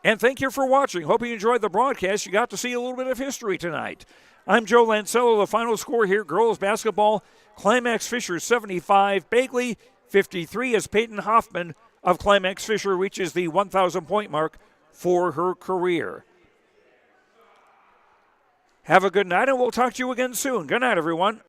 And thank you for watching. Hope you enjoyed the broadcast. You got to see a little bit of history tonight. I'm Joe Lancello. The final score here, girls basketball, Climax-Fisher 75, Bagley 53, as Peyton Hoffman of Climax-Fisher reaches the 1,000-point mark for her career. Have a good night, and we'll talk to you again soon. Good night, everyone.